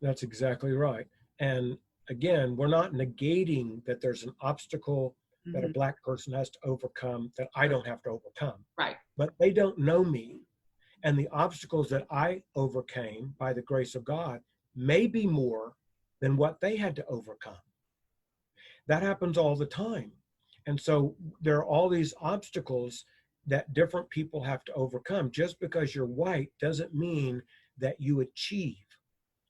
That's exactly right. And again, we're not negating that there's an obstacle that a black person has to overcome that I don't have to overcome. Right. But they don't know me. And the obstacles that I overcame by the grace of God may be more than what they had to overcome. That happens all the time. And so there are all these obstacles that different people have to overcome. Just because you're white doesn't mean that you achieve.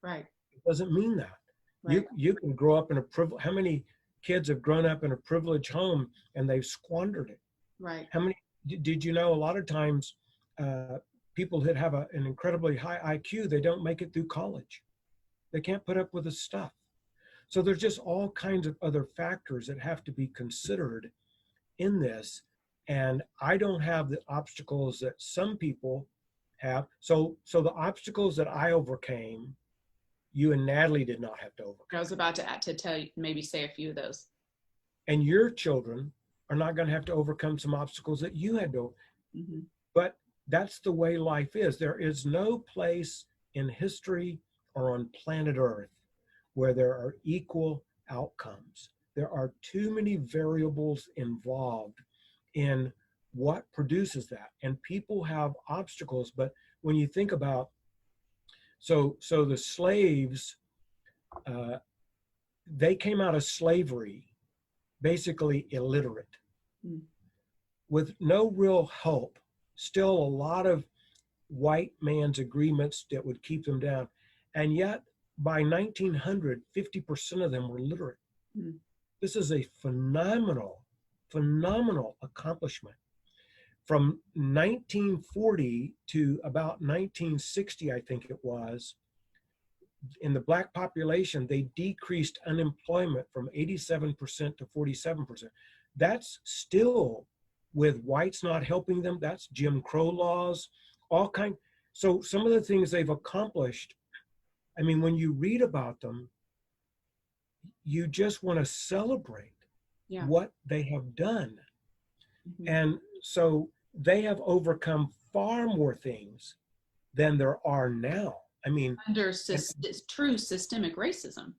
Right. It doesn't mean that. Right. You can grow up in a privilege. How many kids have grown up in a privileged home and they've squandered it? Right. How many, did you know a lot of times people that have an incredibly high IQ, they don't make it through college. They can't put up with the stuff. So there's just all kinds of other factors that have to be considered in this. And I don't have the obstacles that some people have. So the obstacles that I overcame, you and Natalie did not have to overcome. I was about to tell you, maybe say a few of those. And your children are not going to have to overcome some obstacles that you had to. Mm-hmm. But that's the way life is. There is no place in history or on planet Earth where there are equal outcomes. There are too many variables involved in what produces that. And people have obstacles, but when you think about, so the slaves, they came out of slavery basically illiterate, with no real help. Still a lot of white man's agreements that would keep them down. And yet by 1900, 50% of them were literate. This is a phenomenal accomplishment. From 1940 to about 1960, I think it was, in the black population, they decreased unemployment from 87% to 47%. That's still with whites not helping them. That's Jim Crow laws, all kind. So some of the things they've accomplished, I mean, when you read about them, you just want to celebrate what they have done. And so they have overcome far more things than there are now. I mean, under true systemic racism.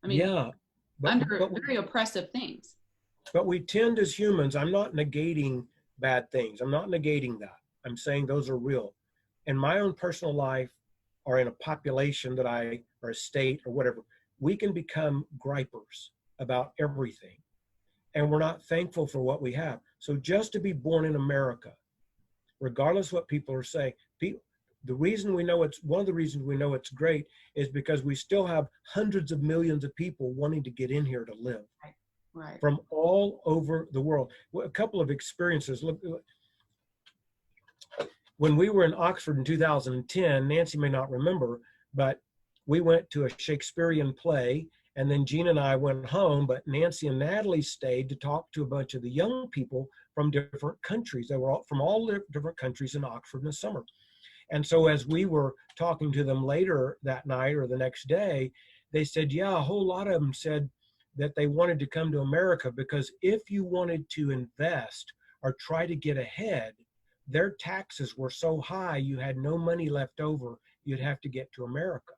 I mean, but under very oppressive things. But we tend as humans, I'm not negating bad things. I'm not negating that. I'm saying those are real. In my own personal life or in a population or a state or whatever, we can become gripers about everything. And we're not thankful for what we have. So just to be born in America, regardless what people are saying, one of the reasons we know it's great is because we still have hundreds of millions of people wanting to get in here to live. Right. From all over the world. A couple of experiences. Look, when we were in Oxford in 2010, Nancy may not remember, but we went to a Shakespearean play, and then Gina and I went home, but Nancy and Natalie stayed to talk to a bunch of the young people from different countries. They were all from all different countries in Oxford in the summer. And so as we were talking to them later that night or the next day, they said, yeah, a whole lot of them said that they wanted to come to America because if you wanted to invest or try to get ahead, their taxes were so high you had no money left over. You'd have to get to America.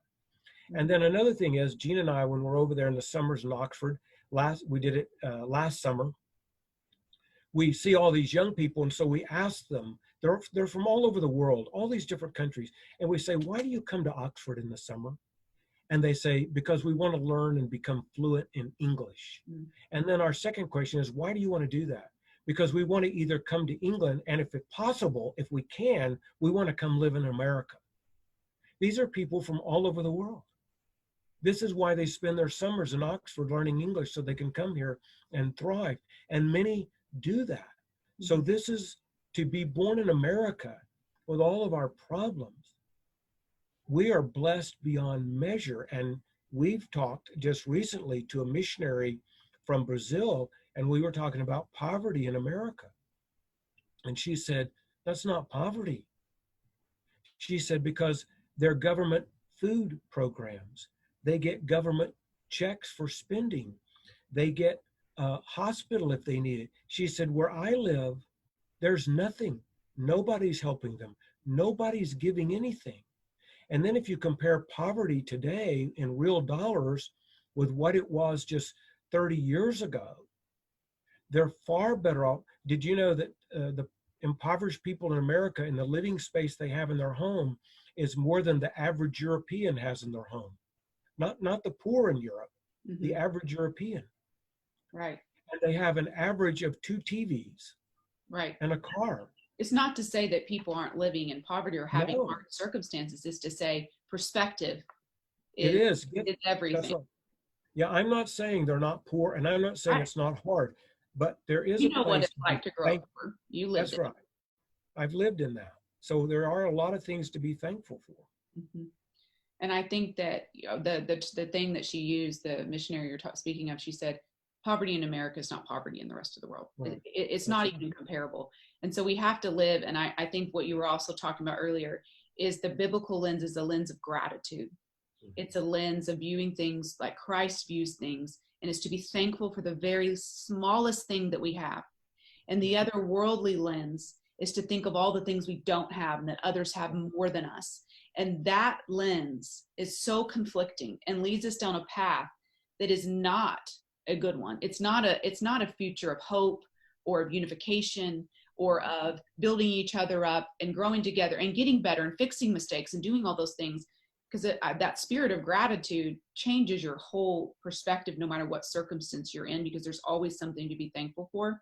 And then another thing is, Gene and I, when we're over there in the summers in Oxford, we did it last summer, we see all these young people, and so we ask them, they're from all over the world, all these different countries, and we say, why do you come to Oxford in the summer? And they say, because we want to learn and become fluent in English. And then our second question is, why do you want to do that? Because we want to either come to England, and if it's possible, if we can, we want to come live in America. These are people from all over the world. This is why they spend their summers in Oxford learning English, so they can come here and thrive. And many do that. So this is, to be born in America with all of our problems, we are blessed beyond measure. And we've talked just recently to a missionary from Brazil, and we were talking about poverty in America. And she said, that's not poverty. She said, because they're government food programs. They get government checks for spending. They get hospital if they need it. She said, where I live, there's nothing. Nobody's helping them. Nobody's giving anything. And then if you compare poverty today in real dollars with what it was just 30 years ago, they're far better off. Did you know that the impoverished people in America, in the living space they have in their home, is more than the average European has in their home? Not the poor in Europe, the average European. Right. And they have an average of 2 TVs. Right. And a car. It's not to say that people aren't living in poverty or having hard circumstances. It's to say perspective is everything. That's right. Yeah, I'm not saying they're not poor, and I'm not saying it's not hard, but there is a place. You know what it's like to grow up poor. You lived it. That's right. I've lived in that. So there are a lot of things to be thankful for. And I think that, you know, the thing that she used, the missionary you're speaking of, she said, poverty in America is not poverty in the rest of the world. Right. It's not even comparable. And so we have to live. And I think what you were also talking about earlier is the biblical lens is a lens of gratitude. It's a lens of viewing things like Christ views things, and it's to be thankful for the very smallest thing that we have. And the other worldly lens is to think of all the things we don't have and that others have more than us. And that lens is so conflicting and leads us down a path that is not a good one. It's not a future of hope or of unification or of building each other up and growing together and getting better and fixing mistakes and doing all those things, because that spirit of gratitude changes your whole perspective no matter what circumstance you're in, because there's always something to be thankful for.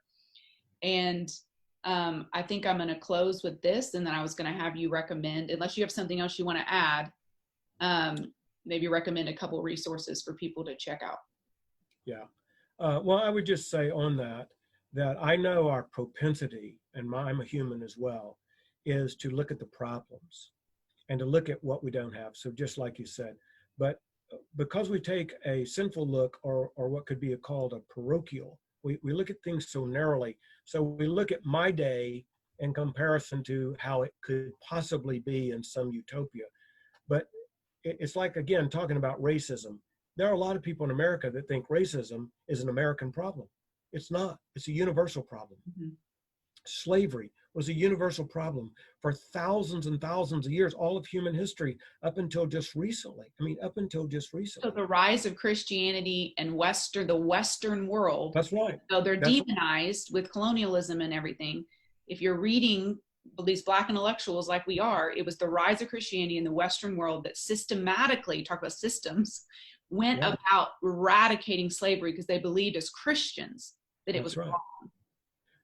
And I think I'm going to close with this, and then I was going to have you recommend, unless you have something else you want to add, maybe recommend a couple of resources for people to check out. Yeah. Well, I would just say on that I know our propensity, and I'm a human as well, is to look at the problems and to look at what we don't have. So just like you said, but because we take a sinful look, or what could be called a parochial, we look at things so narrowly. So we look at my day in comparison to how it could possibly be in some utopia. But it's like, again, talking about racism. There are a lot of people in America that think racism is an American problem. It's not. It's a universal problem. Slavery was a universal problem for thousands and thousands of years, all of human history, up until just recently. So the rise of Christianity and the Western world. That's right. So they're demonized with colonialism and everything. If you're reading these Black intellectuals like we are, it was the rise of Christianity in the Western world that systematically, talk about systems, went about eradicating slavery because they believed as Christians that it was wrong.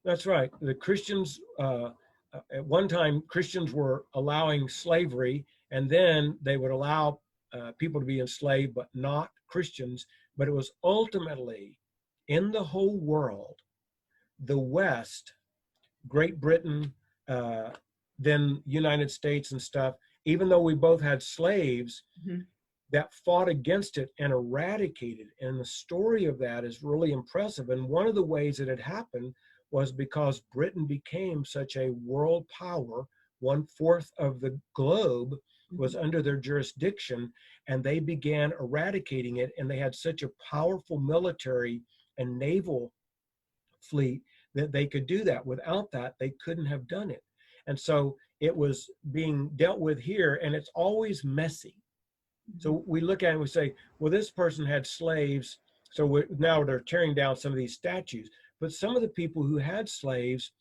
That's right. The Christians, at one time, Christians were allowing slavery, and then they would allow people to be enslaved, but not Christians. But it was ultimately, in the whole world, the West, Great Britain, then United States and stuff, even though we both had slaves, that fought against it and eradicated. And the story of that is really impressive. And one of the ways that it happened was because Britain became such a world power. 1/4 of the globe was under their jurisdiction, and they began eradicating it. And they had such a powerful military and naval fleet that they could do that. Without that, they couldn't have done it. And so it was being dealt with here, and it's always messy. So we look at it and we say, well, this person had slaves, so now they're tearing down some of these statues. But some of the people who had slaves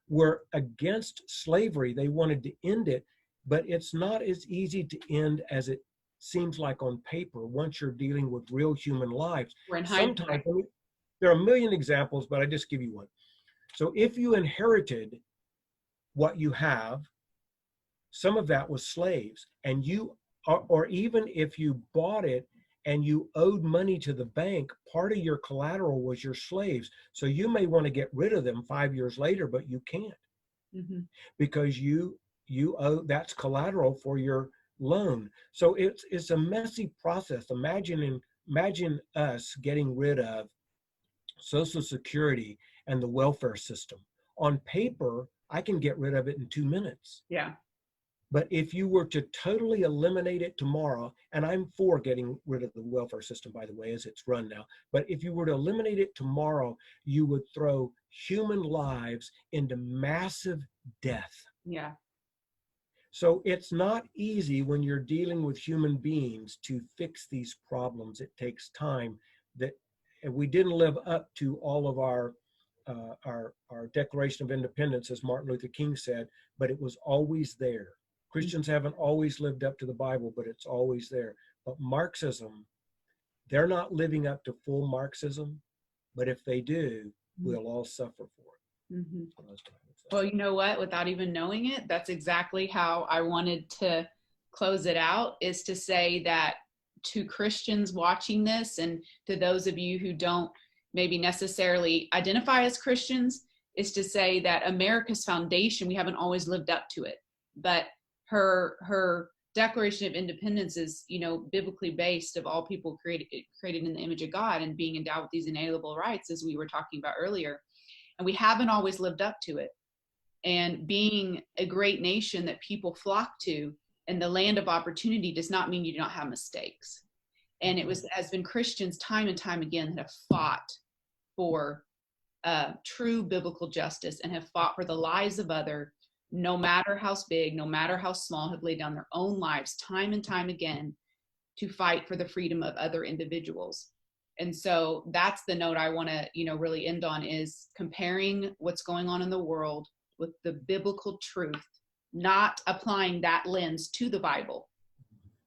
were against slavery. They wanted to end it, but it's not as easy to end as it seems like on paper once you're dealing with real human lives. We're in Sometimes, hindsight. there are a million examples, but I just give you one. So if you inherited what you have, some of that was slaves, and or even if you bought it and you owed money to the bank, part of your collateral was your slaves. So you may want to get rid of them 5 years later, but you can't, because you owe, that's collateral for your loan. So it's a messy process. Imagine us getting rid of Social Security and the welfare system. On paper, I can get rid of it in 2 minutes. Yeah. But if you were to totally eliminate it tomorrow, and I'm for getting rid of the welfare system, by the way, as it's run now, but if you were to eliminate it tomorrow, you would throw human lives into massive death. Yeah. So it's not easy when you're dealing with human beings to fix these problems. It takes time. That we didn't live up to all of our Declaration of Independence, as Martin Luther King said, but it was always there. Christians haven't always lived up to the Bible, but it's always there. But Marxism, they're not living up to full Marxism, but if they do, we'll all suffer for it. Mm-hmm. Well, you know what? Without even knowing it, that's exactly how I wanted to close it out, is to say that to Christians watching this, and to those of you who don't maybe necessarily identify as Christians, is to say that America's foundation, we haven't always lived up to it. But her Declaration of Independence is, biblically based, of all people created in the image of God and being endowed with these inalienable rights, as we were talking about earlier. And we haven't always lived up to it. And being a great nation that people flock to and the land of opportunity does not mean you do not have mistakes. And has been Christians time and time again that have fought for true biblical justice and have fought for the lives of other, no matter how big, no matter how small, have laid down their own lives time and time again to fight for the freedom of other individuals. And so that's the note I want to, really end on, is comparing what's going on in the world with the biblical truth, not applying that lens to the Bible,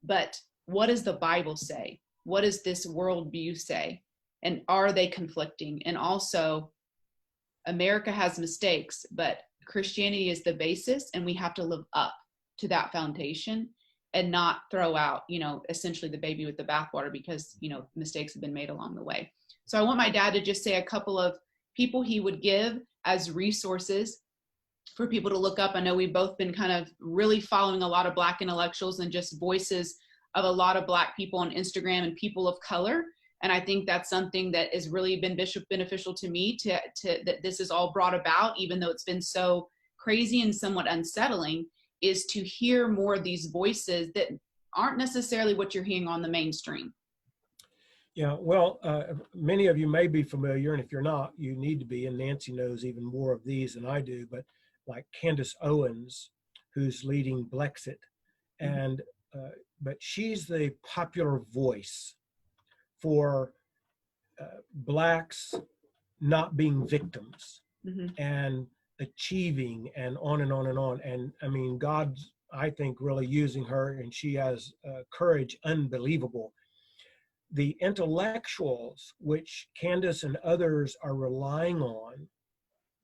but what does the Bible say? What does this worldview say? And are they conflicting? And also, America has mistakes, but Christianity is the basis, and we have to live up to that foundation and not throw out, essentially the baby with the bathwater, because, mistakes have been made along the way. So I want my dad to just say a couple of people he would give as resources for people to look up. I know we've both been kind of really following a lot of Black intellectuals and just voices of a lot of Black people on Instagram and people of color. And I think that's something that has really been beneficial to me, to that this is all brought about, even though it's been so crazy and somewhat unsettling, is to hear more of these voices that aren't necessarily what you're hearing on the mainstream. Yeah, well, many of you may be familiar, and if you're not, you need to be, and Nancy knows even more of these than I do, but like Candace Owens, who's leading Blexit, and but she's the popular voice for Blacks not being victims and achieving, and on and on and on. And I mean, God's, I think, really using her, and she has courage unbelievable. The intellectuals, which Candace and others are relying on,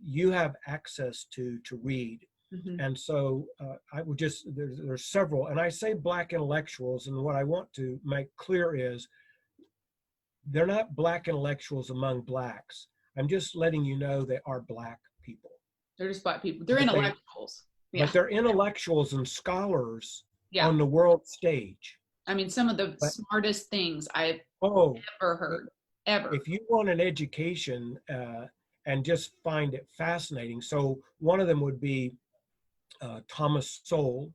you have access to read. And so I would just, there's several, and I say Black intellectuals, and what I want to make clear is they're not Black intellectuals among Blacks. I'm just letting you know they are Black people. They're just Black people. They're intellectuals. But they're intellectuals and scholars on the world stage. I mean, some of the smartest things I've ever heard, ever. If you want an education and just find it fascinating, so one of them would be Thomas Sowell.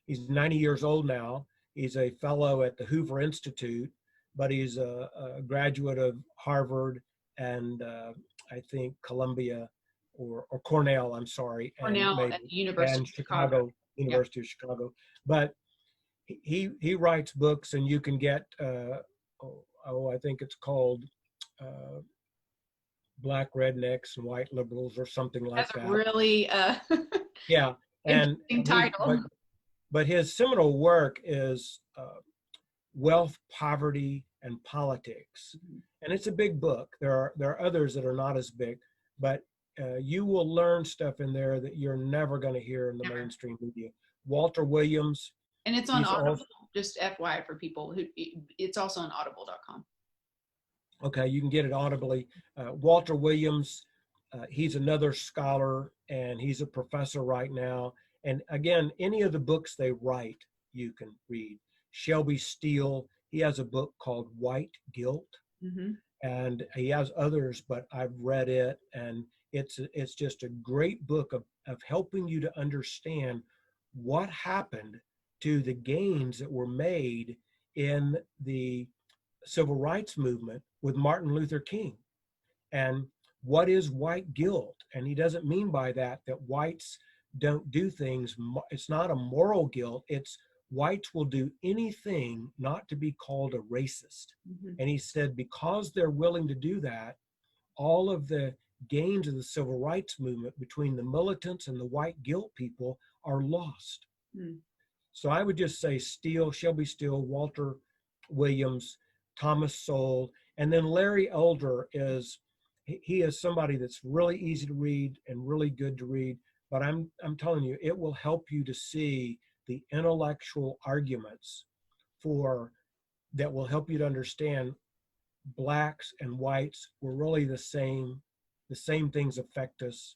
He's 90 years old now. He's a fellow at the Hoover Institute, but he's a graduate of Harvard and I think Columbia or Cornell, I'm sorry. Cornell and University of Chicago. University of Chicago. But he writes books, and you can get I think it's called uh, Black Rednecks and White Liberals or something like That's a that. really Yeah, and interesting title. but his seminal work is Wealth, Poverty, and Politics, and it's a big book. There are others that are not as big, but you will learn stuff in there that you're never going to hear in the Never. mainstream media. Walter Williams, And it's on he's Audible. also Just FYI for people who, it's also on audible.com. okay. You can get it audibly. Walter Williams, he's another scholar, and he's a professor right now. And again, any of the books they write, you can read. Shelby Steele, he has a book called White Guilt, Mm-hmm. and he has others, but I've read it, and it's just a great book of helping you to understand what happened to the gains that were made in the civil rights movement with Martin Luther King. And what is white guilt? And he doesn't mean by that that whites don't do things. It's not a moral guilt. It's whites will do anything not to be called a racist. Mm-hmm. And he said, because they're willing to do that, all of the gains of the civil rights movement between the militants and the white guilt people are lost. Mm. So I would just say Steele, Shelby Steele, Walter Williams, Thomas Sowell, and then Larry Elder he is somebody that's really easy to read and really good to read. But I'm telling you, it will help you to see the intellectual arguments for that will help you to understand blacks and whites were really the same. The same things affect us.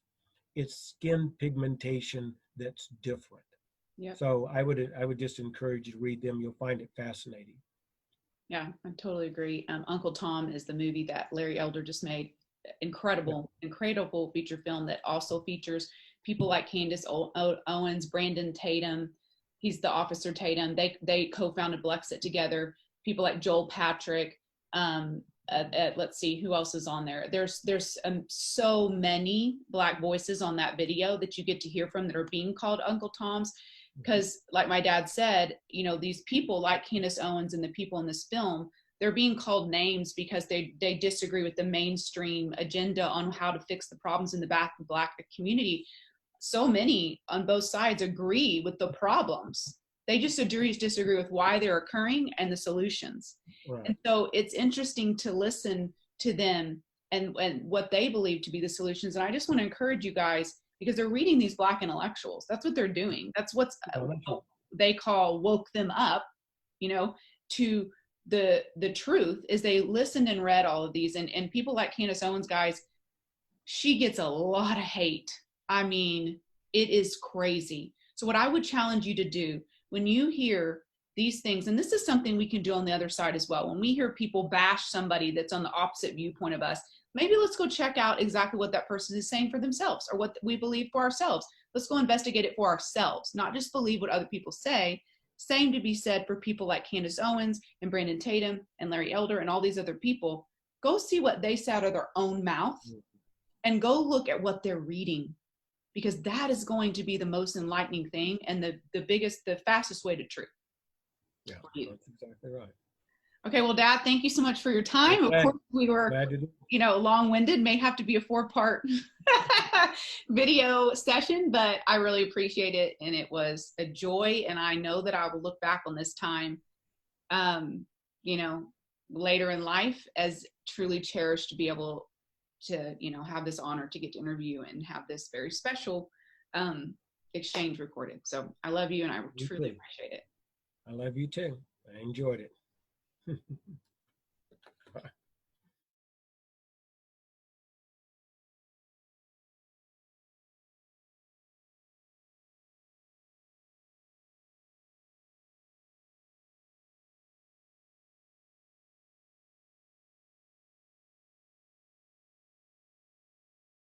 It's skin pigmentation that's different. Yep. So I would just encourage you to read them. You'll find it fascinating. Yeah, I totally agree. Uncle Tom is the movie that Larry Elder just made. Incredible, incredible feature film that also features people like Candace Owens, Brandon Tatum. He's the Officer Tatum. They co-founded Blexit together. People like Joel Patrick. Let's see who else is on there. There's so many Black voices on that video that you get to hear from that are being called Uncle Toms. Because like my dad said, you know, these people like Candace Owens and the people in this film, they're being called names because they disagree with the mainstream agenda on how to fix the problems in the Black community. So many on both sides agree with the problems. They just disagree with why they're occurring and the solutions. Right. And so it's interesting to listen to them and what they believe to be the solutions. And I just want to encourage you guys, because they're reading these Black intellectuals. That's what they're doing. That's what's they call woke them up, you know, to the truth is they listened and read all of these. And people like Candace Owens, guys, she gets a lot of hate. I mean, it is crazy. So what I would challenge you to do when you hear these things, and this is something we can do on the other side as well, when we hear people bash somebody that's on the opposite viewpoint of us, maybe let's go check out exactly what that person is saying for themselves or what we believe for ourselves. Let's go investigate it for ourselves, not just believe what other people say. Same to be said for people like Candace Owens and Brandon Tatum and Larry Elder and all these other people. Go see what they say out of their own mouth and go look at what they're reading, because that is going to be the most enlightening thing and the fastest way to truth. Yeah, that's exactly right. Okay, well, Dad, thank you so much for your time. Okay. Of course, we were, long-winded, may have to be a 4-part video session, but I really appreciate it. And it was a joy. And I know that I will look back on this time, later in life as truly cherished to be able to, have this honor to get to interview and have this very special exchange recorded. So I love you and I truly appreciate it. I love you too. I enjoyed it.